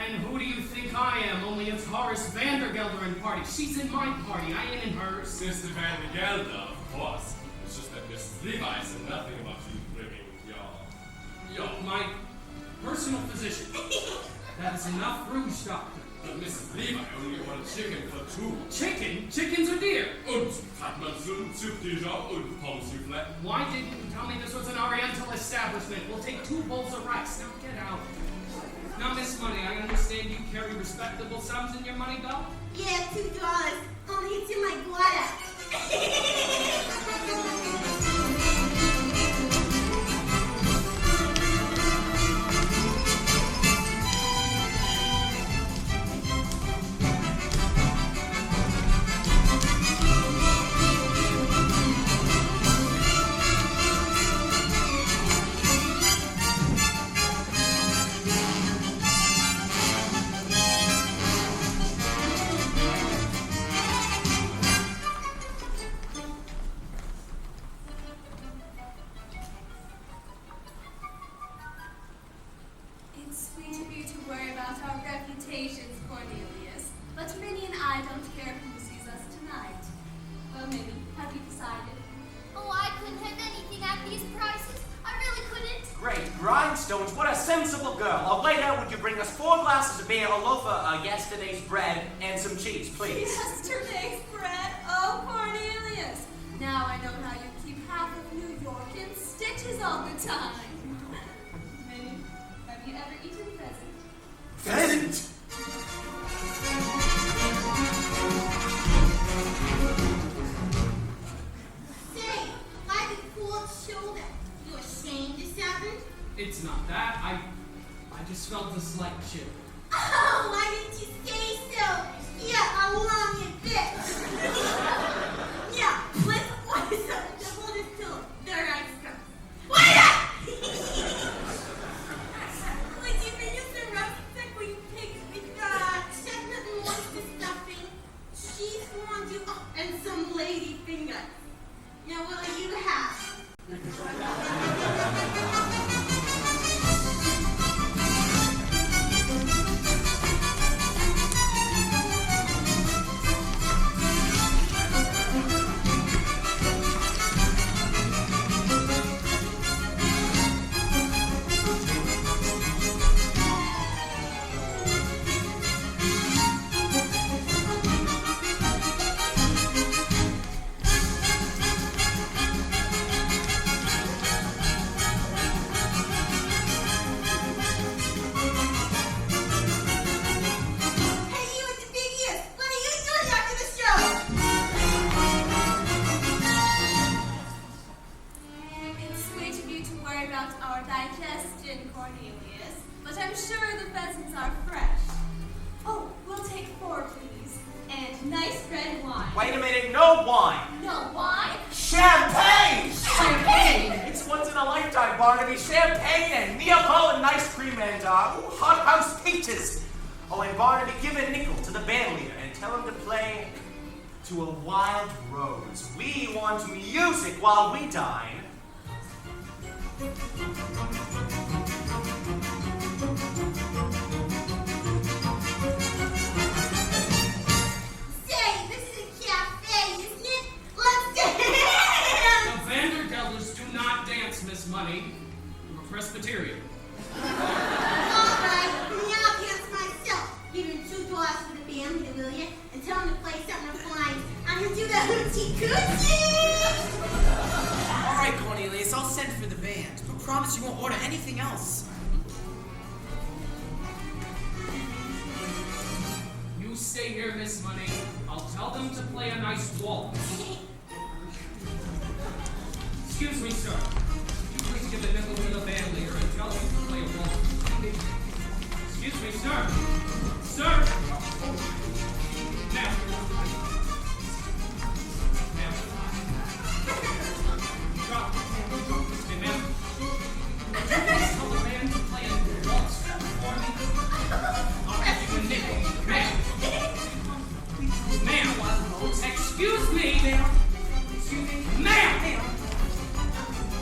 D: And who do you think I am? Only it's Horace Vandergelder and party. She's in my party. I ain't in hers.
I: Mr. Vandergelder, of course. It's just that Mrs. Levi said nothing about you bringing
D: my personal physician. That is enough rouge, doctor.
I: But Mrs. Levi only wanted chicken for two.
D: Chicken? Chickens are dear.
I: Und hat man Soup Dijon und Pommes soufflé.
D: Why didn't you tell me this was an Oriental establishment? We'll take 2 bowls of rice. Now get out. Now, Miss Money, I understand you carry respectable sums in your money belt?
E: Yeah, $2. Only it's in my guada. It's sweet of you to worry about our reputations, Cornelius. But Minnie and I don't care who sees us tonight. Well, Minnie, have you decided?
H: Oh, I couldn't have anything at these prices. I really couldn't.
F: Great grindstones, what a sensible girl. Later, would you bring us 4 glasses of beer, a loaf of yesterday's bread, and some cheese, please?
E: Yesterday's bread? Oh, Cornelius. Now I know how you keep half of New York in stitches all the time. Minnie, have you ever eaten pheasant?
F: Pheasant?
H: Say, why the cold shoulder? You ashamed of something?
D: It's not that. I just felt a slight chill.
H: Oh, why didn't you say so? Yeah, I want
E: Now what do you have?
F: Wait a minute, no wine!
E: No wine?
F: Champagne! Champagne! It's once in a lifetime, Barnaby. Champagne and Neapolitan ice cream and hot house peaches. Oh, and Barnaby, give a nickel to the band leader and tell him to play To a Wild Rose. We want music while we dine.
D: Money, you're a Presbyterian.
E: Alright, now I'll dance myself. Give him $2 for the band, will you? And tell him to play something flying. I'm gonna do the hoochie coochie!
G: Alright, Cornelius, I'll send for the band, but promise you won't order anything else.
D: You stay here, Miss Money. I'll tell them to play a nice waltz. Excuse me, sir. Please give the nickel to the band leader and tell him to play a waltz. Excuse me, sir. Sir! Now. Now. Drop. Hey, ma'am. Please tell the band to play a waltz for me. I'll give you a nickel. Ma'am. Ma'am. Excuse me. Ma'am. Excuse me. Ma'am.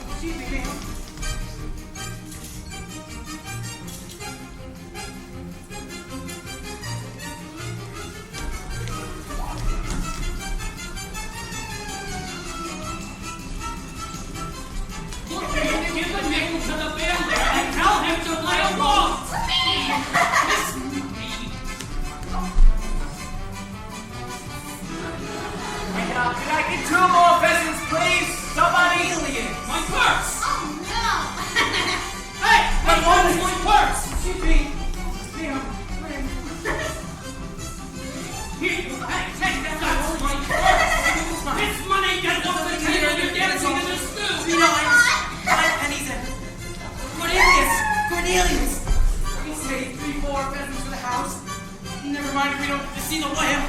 D: Excuse me, ma'am. Give a nickel to the band leader and tell him to play a waltz. Miss Money.
F: Can I get 2 more pheasants, please? Somebody?
D: My purse!
E: Oh no!
D: Hey! My wallet is my purse!
G: Excuse me. Ma'am.
D: Here you take that! That's my purse! It's money! Get it off the table! You're dancing in the stew!
G: You know, five pennies and... Cornelius! We say 3-4 pheasants for the house. Never mind if we don't see the whale.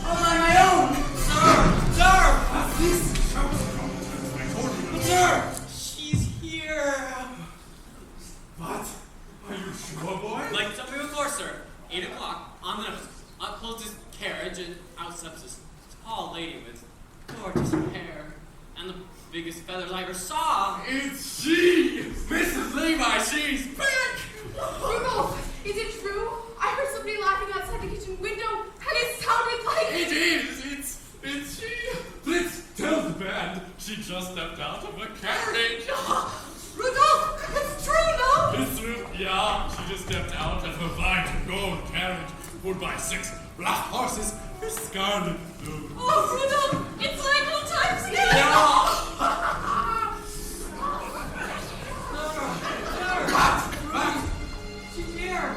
G: All on my own! Sir! Please! Sir! She's here!
I: What? Are you sure, boy?
J: Like I told you before, sir. 8 o'clock, on the nose. Out closes carriage, and out steps this tall lady with gorgeous hair and the biggest feathers I ever saw.
I: It's she! Mrs. Levi, she's back!
A: Rudolph, is it true? I heard somebody laughing outside the kitchen window, and it sounded like...
I: It is! It's she! Let's tell the band she just stepped out of a carriage!
A: Rudolph, it's true, no?
I: It's true, yeah. She just stepped out of a white gold carriage pulled by 6 black horses with scarlet blue.
A: Oh, Rudolph, it's like old times again!
I: What?
G: She's here!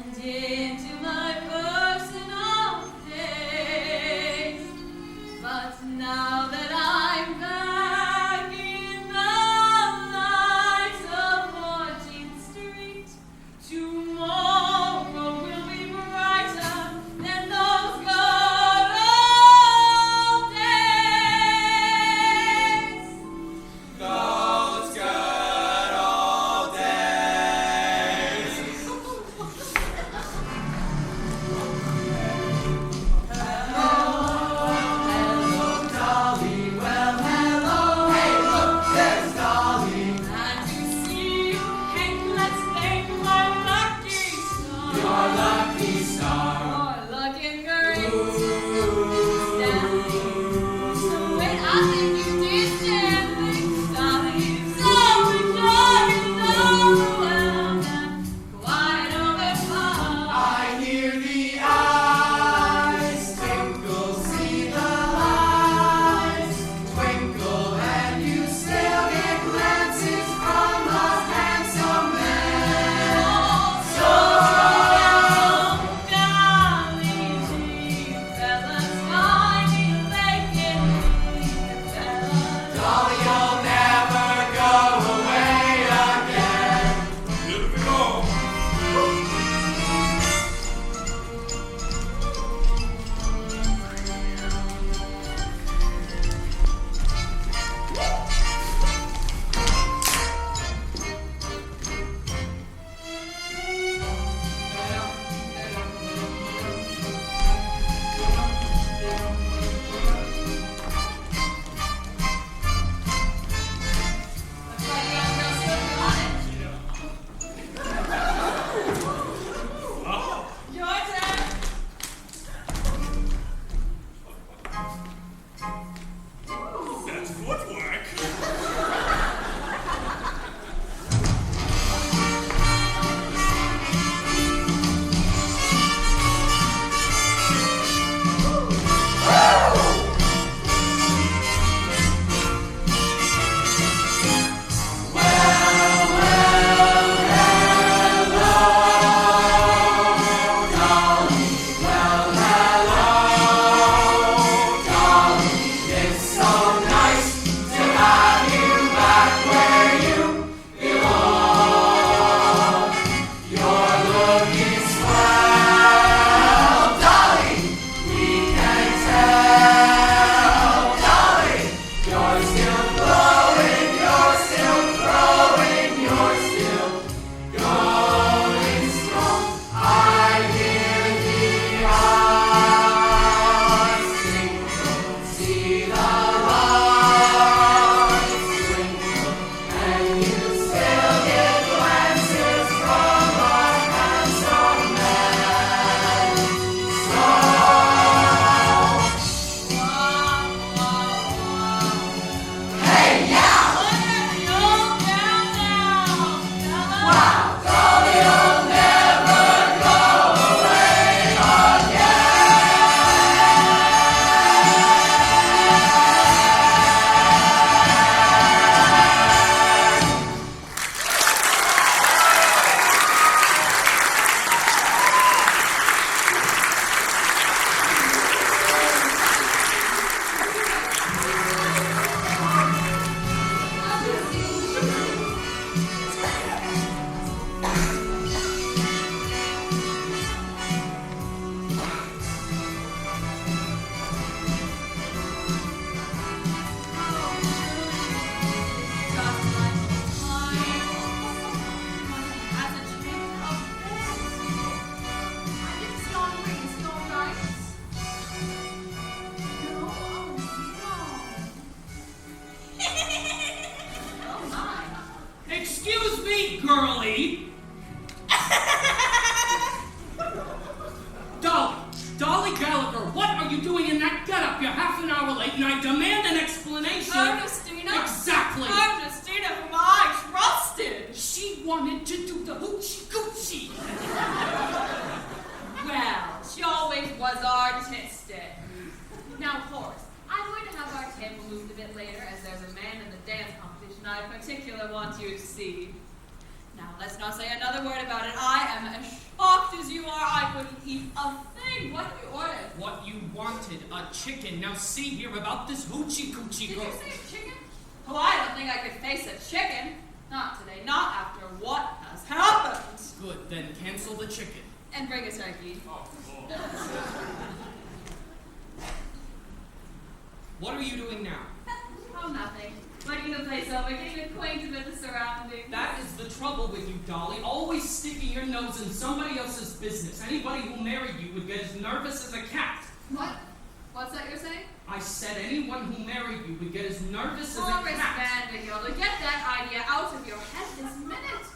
A: and into my personal space. But now that I'm back in the light of 14th Street, tomorrow will be brighter than those good old days.
B: Those good old days. Hello, Dolly. Well, hello. Hey, look, there's Dolly.
A: And to see you, Kate, let's thank my lucky star.
B: Your lucky star.
A: You're looking great. Standing. So wait, I think you did standing. Dolly, so enjoying the world and quite overpowered.
B: I hear the eyes twinkle, see the lights twinkle, and you still get glances from the handsome man. So
A: Dolly, fellas, finding they can be fellas.
B: Dolly, you'll never go away again.
I: Here we go.
A: Looks like you're real slick on it. Your turn.
I: That's footwork.
B: It's so nice to have you back where you belong. You're looking swell, Dolly. We can tell, Dolly. You're still glowing, you're still growing, you're still going strong. I hear the eyes twinkle, see the lights twinkle, and you still get glances from a handsome man. So hey, yeah! Wow, Dolly, you'll never go away
D: Excuse me, girlie. Dolly Gallagher, what are you doing in that getup? You're half an hour late, and I demand an explanation.
A: Ernestina?
D: Exactly.
A: Ernestina, whom I trusted.
D: She wanted to do the hoochie coochie.
A: Well, she always was artistic. Now, Horace, I'm going to have our table moved a bit later, as there's a man in the dance competition I particularly want you to see. Now, let's not say another word about it. I am as shocked as you wouldn't eat a thing. What have you ordered?
D: What you wanted, a chicken. Now see here about this hoochie coochie
A: Did
D: go.
A: you say chicken? Oh, I don't think I could face a chicken. Not today, not after what has happened.
D: Good, then cancel the chicken.
A: And bring a turkey.
I: Oh,
D: What are you doing now?
A: Oh, nothing. Looking the place over, getting acquainted with the surroundings.
D: That is the trouble with you, Dolly. Always sticking your nose in somebody else's business. Anybody who married you would get as nervous as a cat.
A: What? What's that you're saying?
D: I said anyone who married you would get as nervous as a
A: Horace
D: cat.
A: Vandergilda, get that idea out of your head this minute.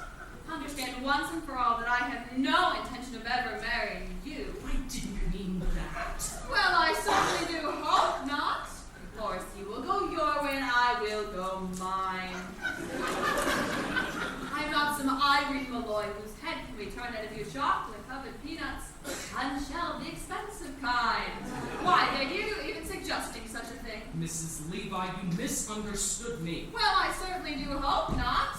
A: Understand once and for all that I have no intention of ever marrying you.
D: I didn't mean that.
A: Well, I certainly do hope not. Of course, you will go your way and I will go mine. I'm not some Irene Malloy whose head can be turned into chocolate-covered peanuts, unshelled, the expensive kind. Why, dare you even suggesting such a thing?
D: Mrs. Levi, you misunderstood me.
A: Well, I certainly do hope not.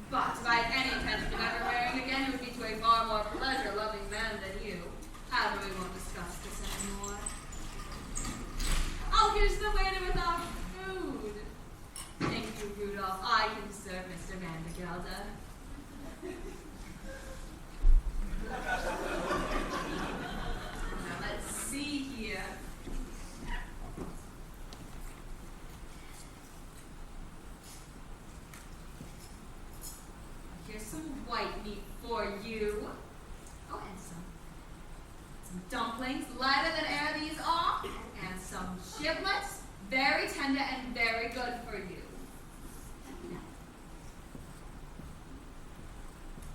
A: But if I had any intention of ever marrying again, it would be to a far more pleasure-loving man than you. However, we won't discuss this anymore. Oh, here's the waiter with our food. Thank you, Rudolph. I can serve Mr. Vandergelder. Now, let's see here. Here's some white meat for you. Oh, and some dumplings, lighter than air these are, and some giblets, very tender and very good for you.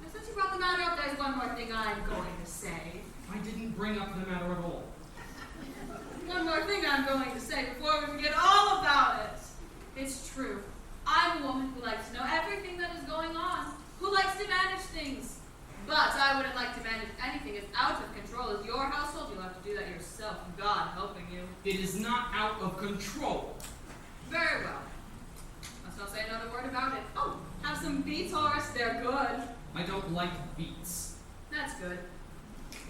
A: Now, since you brought the matter up, there's one more thing I'm going to say.
D: I didn't bring up the matter at all.
A: One more thing I'm going to say before we forget all about it. It's true. I'm a woman who likes to know everything that is going on, who likes to manage things. But I wouldn't like to manage anything as out of control as your household. You'll have to do that yourself, God helping you.
D: It is not out of control.
A: Very well. Must not say another word about it. Oh, have some beets, Horace. They're good.
D: I don't like beets.
A: That's good.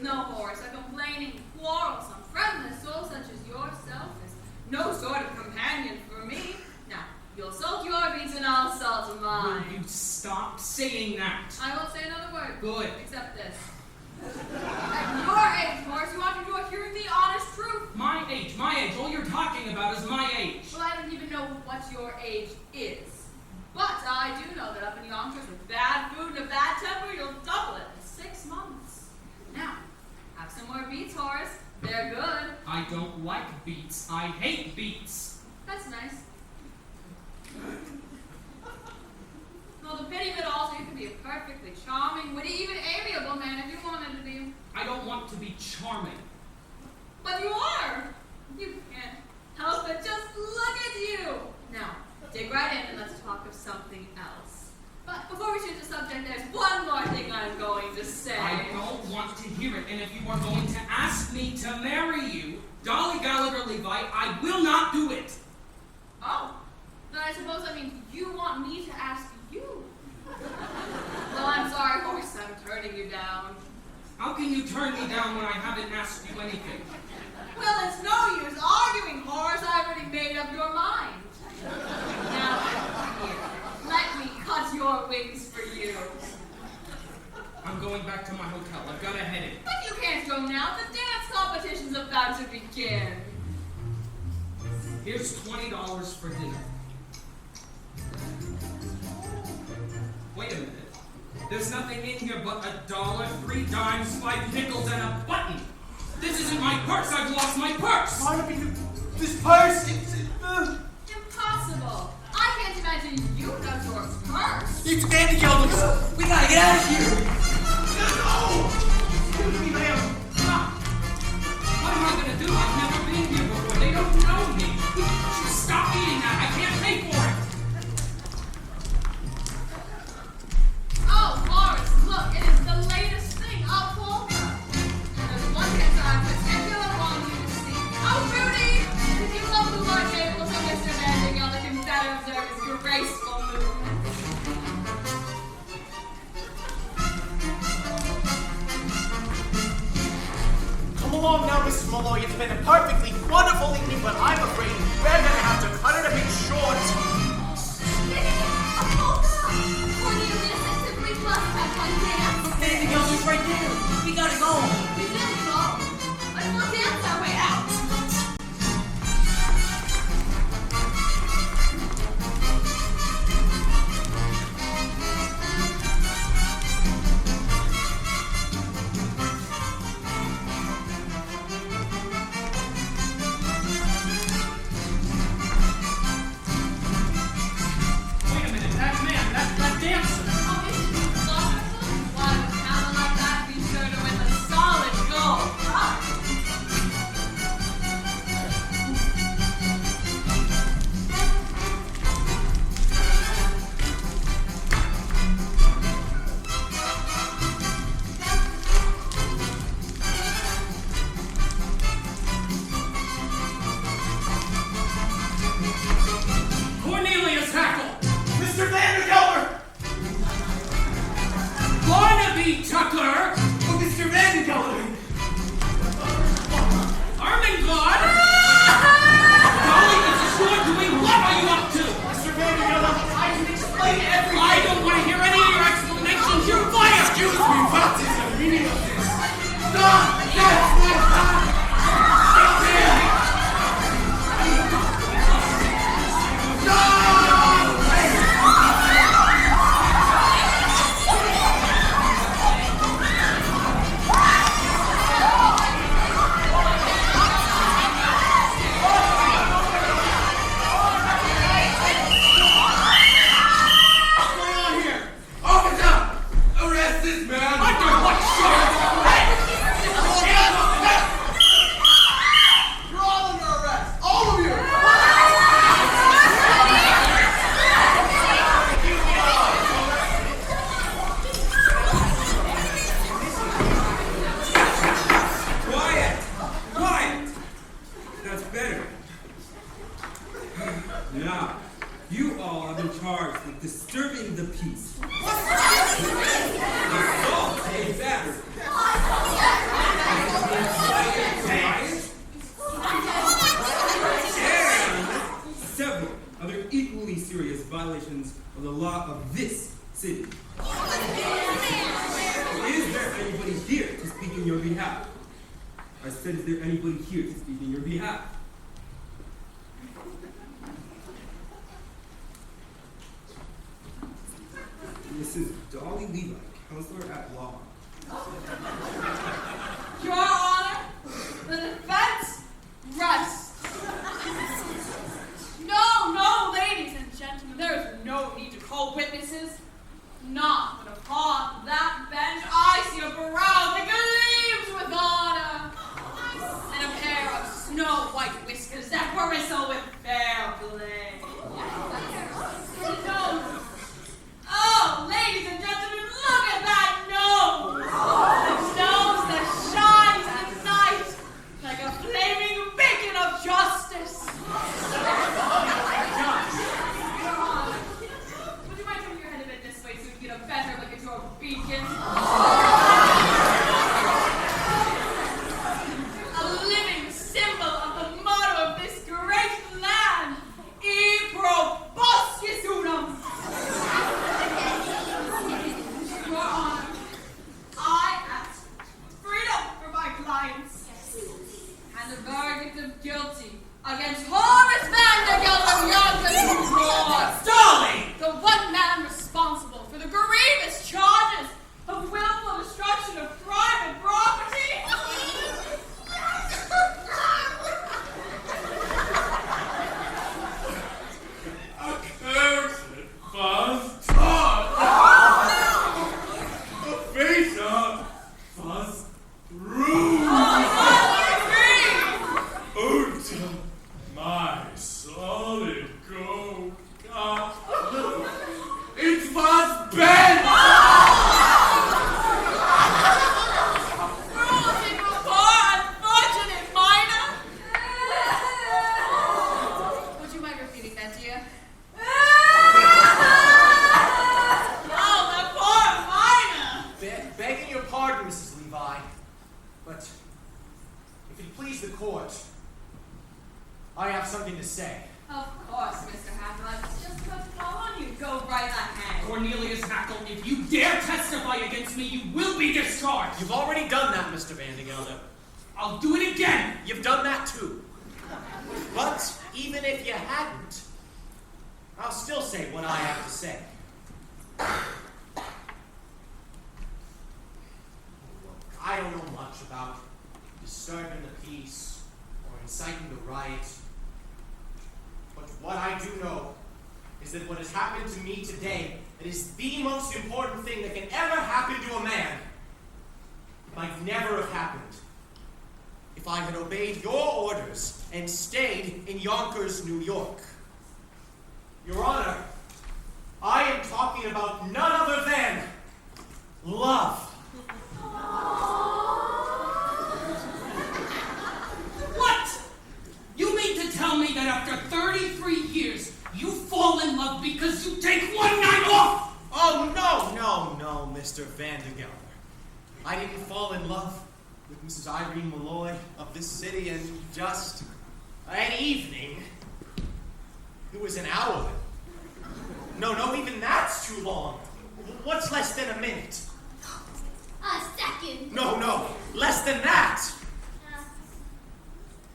A: No, Horace, a complaining, quarrelsome, friendless soul such as yourself is no sort of companion for me. Now, you'll salt your beets and I'll salt mine.
D: Will you stop saying that?
A: I won't say another word.
D: Good.
A: Except this. At your age, Horace, you ought to be hearing the honest truth.
D: My age. All you're talking about is my age.
A: Well, I don't even know what your age is. But I do know that up in Yonkers with bad food and a bad temper, you'll double it in 6 months. Now, have some more beets, Horace. They're good.
D: I don't like beets. I hate beets.
A: That's nice. Well, the pity of it all is you could be a perfectly charming, witty, even amiable man if you wanted to be.
D: I don't want to be charming.
A: But you are! You can't help it. Just look at you! Now, dig right in and let's talk of something else. But before we change the subject, there's one more thing I'm going to say.
D: I don't want to hear it, and if you are going to ask me to marry you, Dolly Gallagher Levi, I will not do it.
A: Oh, then I suppose that means you want me to ask you. Well, I'm sorry, Horace, I'm turning you down.
D: How can you turn me down when I haven't asked you anything?
A: Well, it's no use arguing, Horace. I already made up your mind. Now, here, let me cut your wings for you.
D: I'm going back to my hotel. I've got a headache.
A: But you can't go now. The dance competition's about to begin.
D: Here's $20 for dinner. Wait a minute. There's nothing in here but $1, 3 dimes, 5 nickels, and a button. This isn't my purse. I've lost my purse.
F: Barnaby, this purse,
A: Impossible. I can't imagine you without your purse.
F: it's Vandergelder. We gotta get out of here. No! Excuse me, ma'am.
D: Stop. What am I going to do? I've never been here before. They don't know me. Stop eating that. I can't pay for it.
A: Oh, Horace, look, it is the latest thing, a polka. And there's one picture I particularly want you to see. Oh, Rudy! The people of the Lord tables of Mr. Vandergelder can better observe his graceful movements.
F: along now, Mrs. Malloy. It's been a perfectly wonderful evening, but I'm afraid we're going to have to cut it a bit short.
E: Cornelius and simply must have one dance.
G: Hey, the girls is right there. We gotta go.
E: We will go. But we'll dance our way out.
D: Wait a minute, that man, that dancer.
A: Oh, isn't it wonderful? Why, with talent like that, be sure to win the solid gold.
D: Cornelius Hackle!
F: Mr. Vandergelder!
D: Barnaby Tucker!
F: Oh, Mr. Vandergelder!
D: Ermengarde! Dolly, it's you're doing what are you up to?
F: Mr. Vandergelder, I can explain everything!
D: I don't want to hear any of your explanations. You're fired!
F: Excuse me, what is the meaning of this? Stop! That's not time!
I: Arrest this man!
D: Under what charge?
F: You're all under arrest! All of you!
K: Quiet! Quiet! That's better. Now, you all have been charged with disturbing the peace. Assault and battery. And several other equally serious violations of the law of this city. Is there anybody here to speak in your behalf? I said, is there anybody here to speak in your behalf? Mrs. Dolly Levi, counselor at law.
A: Your Honor, the defense rests. No, ladies and gentlemen, there is no need to call witnesses. Not when upon that bench I see a brow that gleams with honor, and a pair of snow-white whiskers that bristle with fair play. No. Oh, ladies and gentlemen, look at that nose! A nose that shines at night like a flaming beacon of justice. Your Honor, would you mind turning your head a bit this way so we can get a better look at your beacon? A living symbol of the motto of this great land, E proboscis unum. Your Honor, I ask freedom for my clients and a verdict of guilty against Horace Vandergelder Youngest Lord,
F: Dolly!
A: the one man responsible for the grievous charges of willful destruction of private property.
I: Accursed bastard! The face of fast rude! Until my solid gold cup. It was bent!
A: Cruelty to a poor unfortunate minor. Would you mind repeating that, dear? Oh, that poor minor!
F: Begging your pardon, Mrs. Levi, but If it please the court, I have something to say.
A: Of course, Mr. Hackle. I was just about to call on you. Go right ahead.
D: Cornelius Hackle, if you dare testify against me, you will be discharged.
F: You've already done that, Mr. Vandergelder.
D: I'll do it again.
F: You've done that too. But even if you hadn't, I'll still say what I have to say. Look, I don't know much about disturbing the peace or inciting the riot. But what I do know is that what has happened to me today, it is the most important thing that can ever happen to a man. It might never have happened if I had obeyed your orders and stayed in Yonkers, New York. Your Honor, I am talking about none other than love.
D: What? You mean to tell me that after 33 years, you fall in love because you take one night off?
F: Oh, no, Mr. Vandergelder. I didn't fall in love with Mrs. Irene Malloy of this city in just an evening. It was an hour. No, even that's too long. What's less than a minute?
H: A second.
F: No, less than that.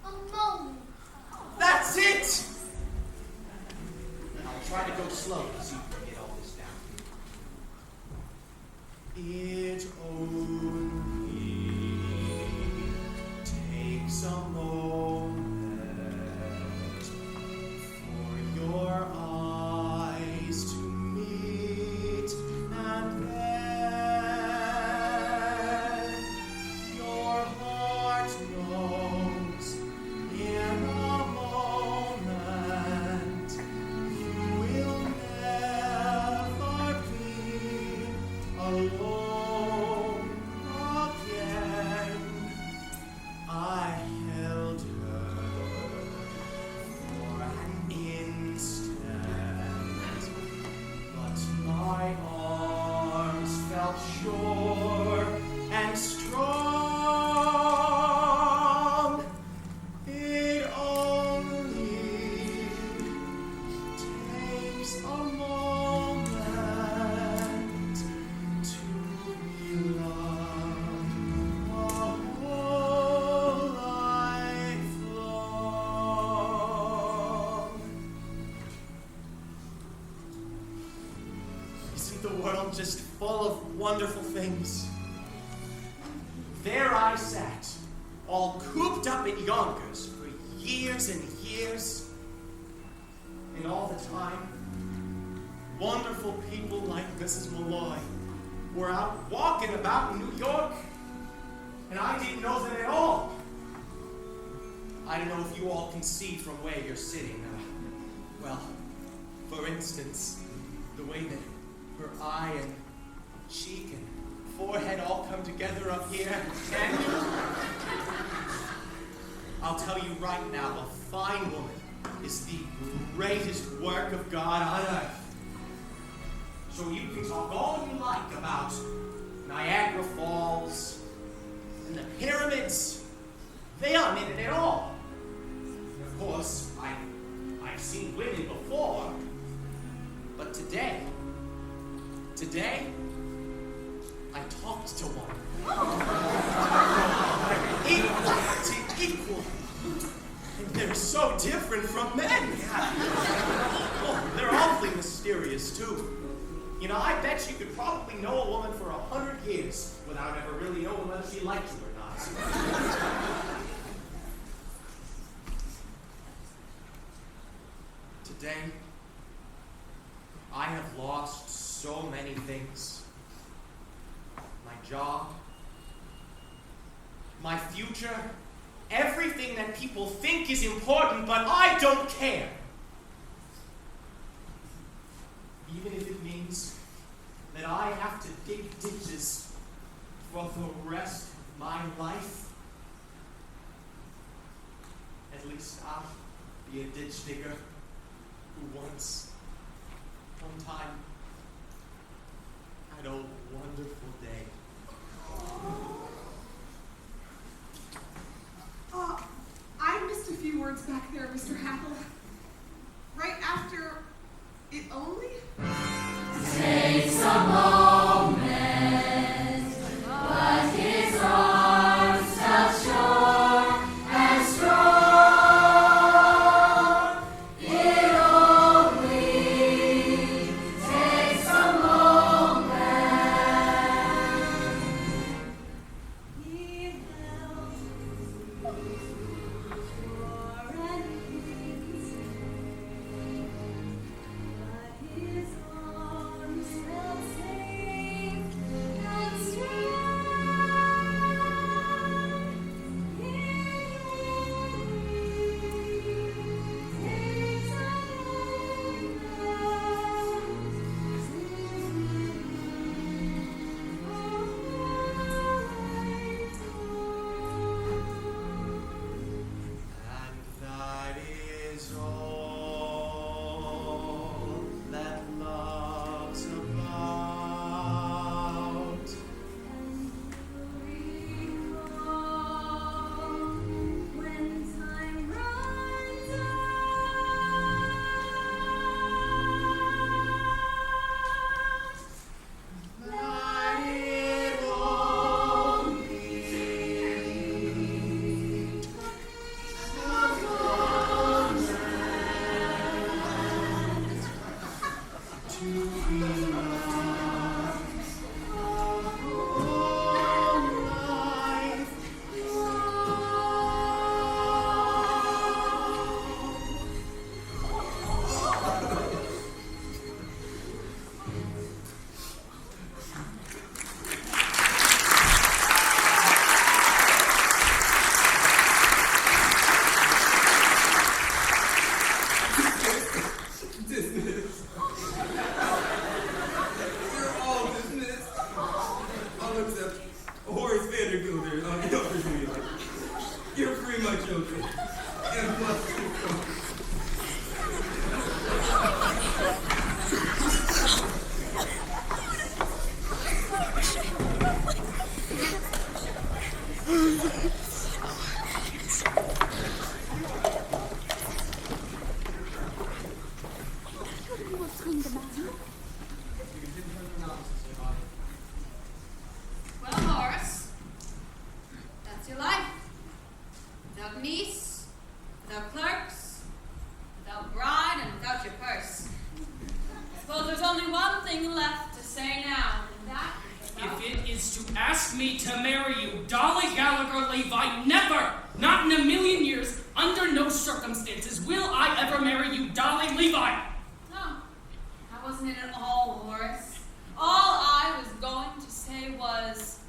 H: A moment.
F: That's it. I'll try to go slow so you can get all this down. It only takes a moment for your eyes to meet, and then your heart knows in a moment you will never be alone again. I held her for an instant, but my arms felt sure and strong. It only takes a moment to be loved a whole life long. Isn't the world just full of wonderful things? There I sat, all cooped up in Yonkers for years and years, and all the time, wonderful people like Mrs. Malloy were out walking about in New York, and I didn't know them at all. I don't know if you all can see from where you're sitting. Well, for instance, the way that her eye and cheek and forehead all come together up here. And I'll tell you right now, a fine woman is the greatest work of God on earth. So you can talk all you like about Niagara Falls and the pyramids. They aren't in it at all. And of course, I've seen women before, but today, I talked to one. Equal to equal. And they're so different from men. Well, they're awfully mysterious, too. You know, I bet you could probably know a woman for 100 years without ever really knowing whether she liked you or not. Today, I have lost so many things. My job, my future, everything that people think is important, but I don't care. Even if it means that I have to dig ditches for the rest of my life. At least I'll be a ditch digger who once, one time, had a wonderful day.
A: words back there, Mr. Hackle. Right after it only?
B: Takes a moment, but his arms felt sure and strong. It only takes a moment.
E: He held for an instant, but his arms felt safe and strong. It only takes a
F: And that is all that love's about.
E: When time runs out,
F: That it only took a moment to be life
K: Dismissed. You're all dismissed. All except Horace Vandergilder on the upper wheel. You're free, my children. And blessed to come.
A: Well, Horace, that's your life. Without niece, without clerks, without bride, and without your purse. I suppose there's only one thing left to say now, and that is about
D: If it is to ask me to marry you, Dolly Gallagher Levi, never, not in a million years, under no circumstances, will I ever marry you, Dolly Levi.
A: No, that wasn't it at all, Horace. All I was going to say was,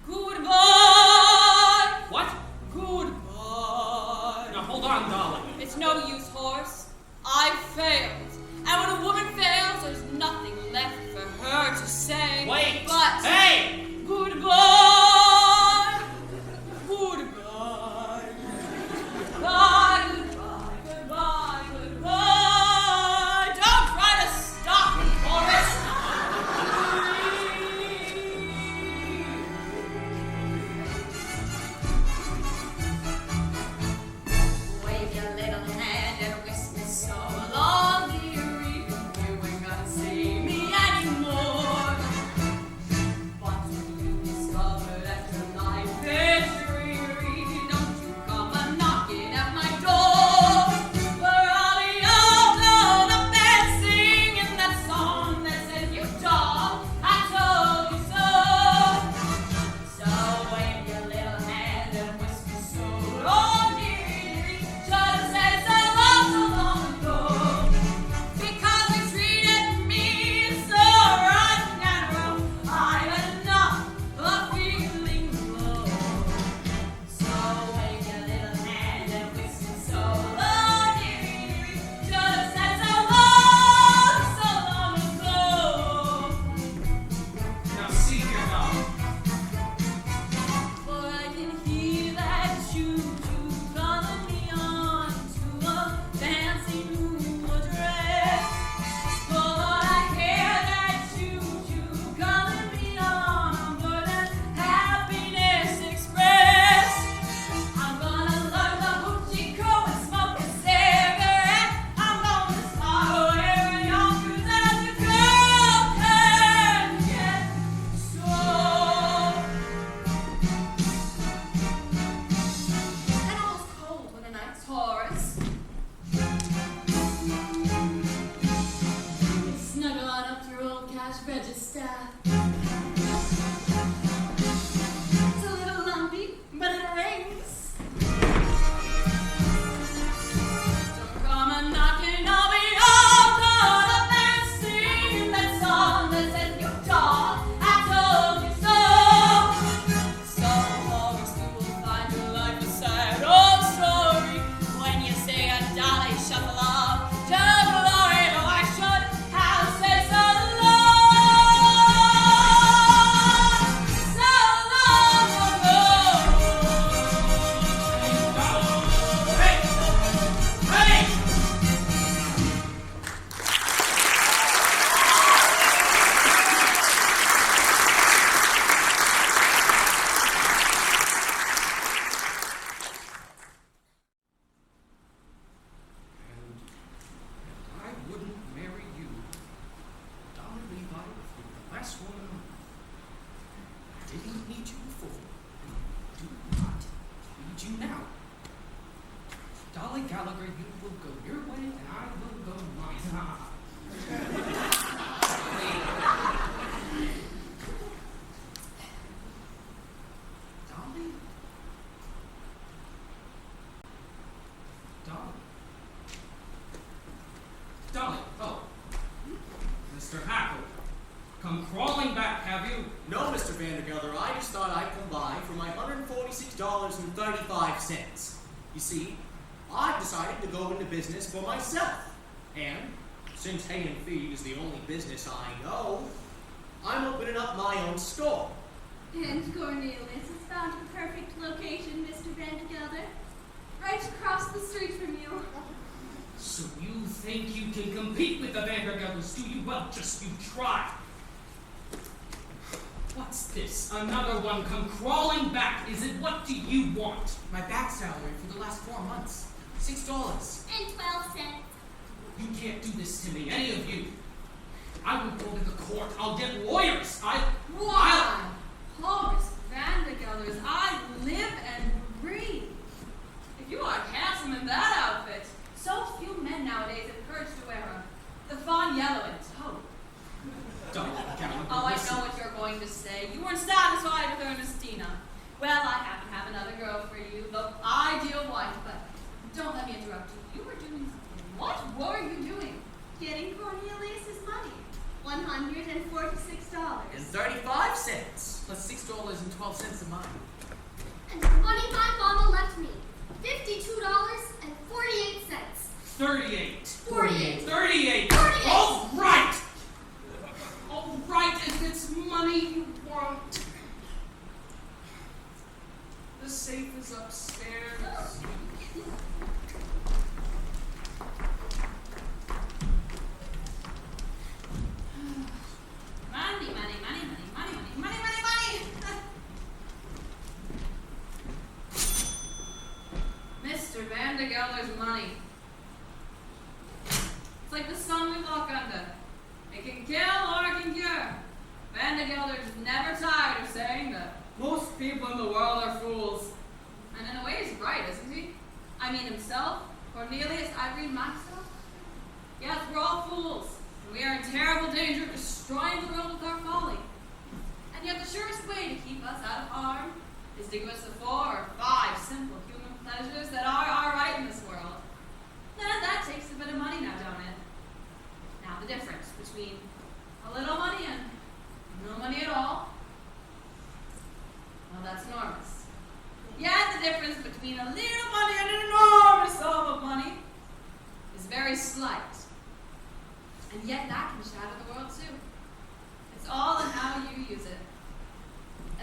A: goodbye.
D: What?
A: Goodbye.
D: Now hold on, Dolly.
A: It's no use, Horace. I failed. And when a woman fails, there's nothing left for her to say.
D: Wait.
A: But
D: Hey!
A: goodbye. Goodbye. Goodbye, goodbye, goodbye, goodbye. Don't try to stop me, Horace.
D: need you now. Dolly Gallagher, you will go your way and I will go mine. Dolly? Dolly? Dolly, oh. Mr. Hackle, come crawling back, have you?
F: No, Mr. Vandergelder, I just thought I'd come by for my $146.35. You see, I've decided to go into business for myself. And since Hay and Feed is the only business I know, I'm opening up my own store.
E: And Cornelius has found a perfect location, Mr. Vandergelder. Right across the street from you.
D: So you think you can compete with the Vandergelders, do you? Well, just you try. What's this? Another one come crawling back. Is it? What do you want?
G: My back salary for the last 4 months. $6.
H: And 12 cents.
D: You can't do this to me, any of you. I will go to the court. I'll get lawyers.
A: Why? Horace Vandergelders, I live and breathe. If you are handsome in that outfit, so few men nowadays have courage to wear the fawn yellow and taupe. Oh, I know what you're going to say. You weren't satisfied with Ernestina. Well, I happen to have another girl for you, the ideal wife, but don't let me interrupt you. You were doing something. What were you doing?
E: Getting Cornelius's money. $146.
F: And 35 cents.
G: Plus $6.12 of mine.
H: And the money my mama left me. $52.48.
D: 38.
H: 48.
D: 38.
H: 48.
D: All right. All right, if it's money you want. The safe is upstairs.
A: Money, money, money, money, money, money, money, money, money! Mr. Vandergelder's money. It's like the sun we walk under. It can kill or it can cure. Vandergelder's never tired of saying that most people in the world are fools. And in a way he's right, isn't he? I mean himself, Cornelius, Irene, myself. Yes, we're all fools. And we are in terrible danger of destroying the world with our folly. And yet the surest way to keep us out of harm is to give us the 4 or 5 simple human pleasures that are our right in this world. Now that takes a bit of money now, don't it? Now the difference between a little money and no money at all, well, that's enormous. Yet the difference between a little money and an enormous sum of money is very slight. And yet that can shatter the world too. It's all in how you use it.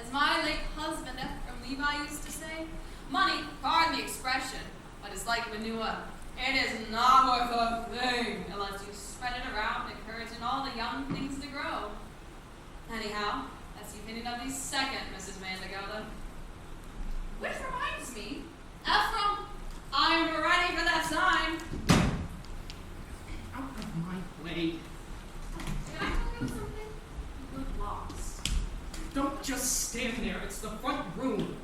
A: As my late husband, Ephraim Levi, used to say, money, pardon the expression, but it's like manure. It is not worth a thing unless you spread it around, encouraging all the young things to grow. Anyhow, that's the opinion of the second Mrs. Vandergelder. Which reminds me, Ephraim, I am ready for that sign.
D: Out of my way.
A: Did I tell you something? Good loss.
D: Don't just stand there. It's the front room.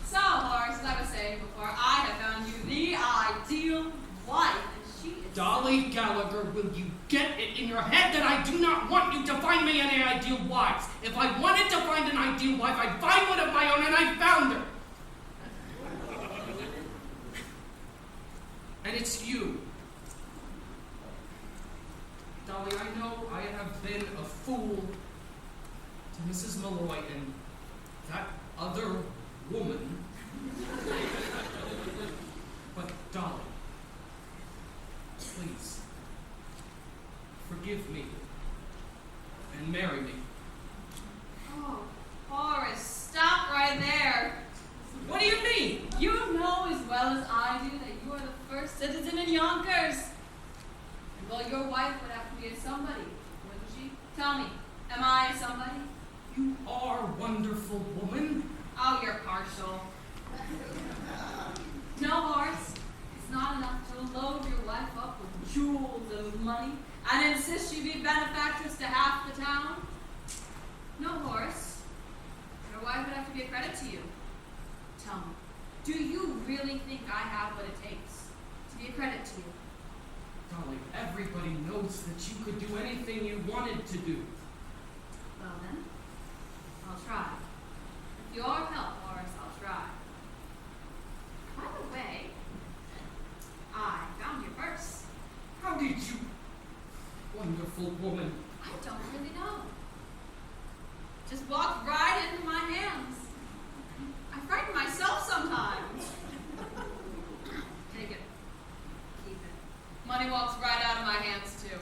A: So, Horace, as I was saying before, I have found you the ideal wife, and she is...
D: Dolly Gallagher, will you get it in your head that I do not want you to find me any ideal wives? If I wanted to find an ideal wife, I'd find one of my own, and I found her. And it's you. Dolly, I know I have been a fool to Mrs. Malloy and that other woman. But Dolly, please, forgive me and marry me.
A: Oh, Horace, stop right there.
D: What do you mean?
A: You know as well as I do that you are the first citizen in Yonkers. And well, your wife would have to be a somebody, wouldn't she? Tell me, am I a somebody?
D: You are a wonderful woman.
A: Oh, you're partial. No, Horace, it's not enough to load your wife up with jewels and money and insist she be benefactress to half the town. No, Horace, your wife would have to be a credit to you. Tell tell me, do you really think I have what it takes to be a credit to you?
D: Dolly, everybody knows that you could do anything you wanted to do.
A: Well then, I'll try. With your help, Horace, I'll try. By the way, I found your purse.
D: How did you... Wonderful woman.
A: I don't really know. Just walked right into my hands. I frighten myself sometimes. Take it. Keep it. Money walks right out of my hands, too.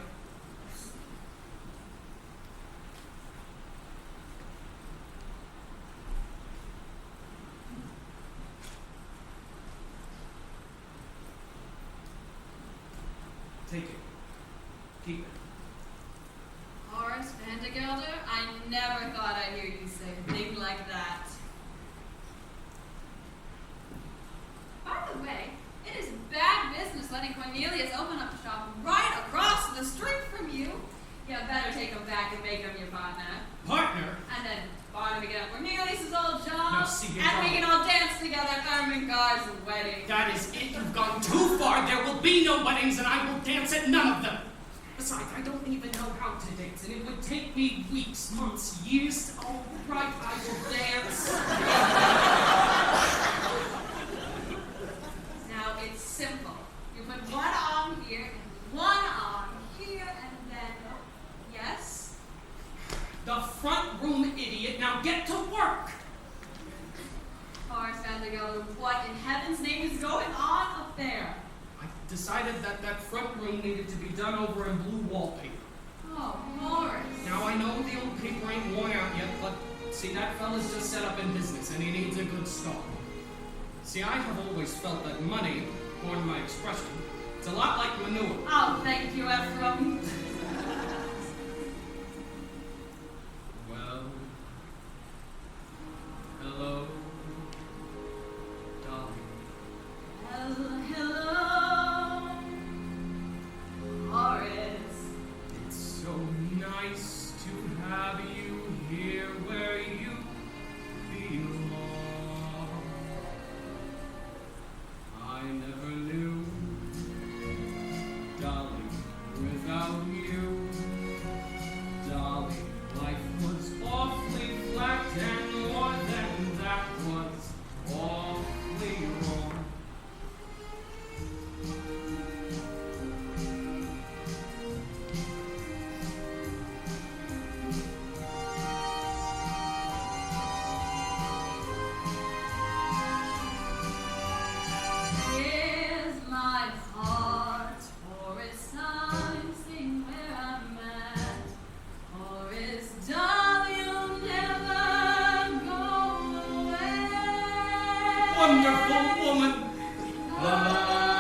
D: Take it. Keep it.
A: Horace Vandergelder, I never thought I'd hear you say a thing like that. By the way, it is bad business letting Cornelius open up a shop right across the street from you. You better take him back and make him your partner.
D: Partner?
A: And then Barnaby get up Cornelius' old job.
D: Now, see, you're
A: and we
D: wrong.
A: can all dance together at Ermengarde's wedding.
D: That is it. You've gone too far. There will be no weddings, and I will dance at none of them. Besides, I don't even know how to dance, and it would take me weeks, months, years. All right, I will dance.
A: Now, it's simple. You put one arm here and one arm here, and then... Yes?
D: The front room idiot. Now get to work.
A: Horace Vandergelder, what in heaven's name is going on up there?
D: I decided that front room needed to be done over in blue wallpaper.
A: Oh, Horace.
D: Now, I know the old paper ain't worn out yet, but see, that fella's just set up in business, and he needs a good start. See, I have always felt that money, pardon my expression, it's a lot like manure.
A: Oh, thank you, Ephraim.
J: Well, hello, Dolly.
A: Hello, Horace.
D: It's so nice to have you here where you belong. I never knew, Dolly, without you. Dolly, life was awfully flat, and more than that was awfully wrong.
A: Here's my heart, Horace, I'm sing where I'm at. Horace, darling, you'll never go away.
D: Wonderful woman!
A: La, la, la,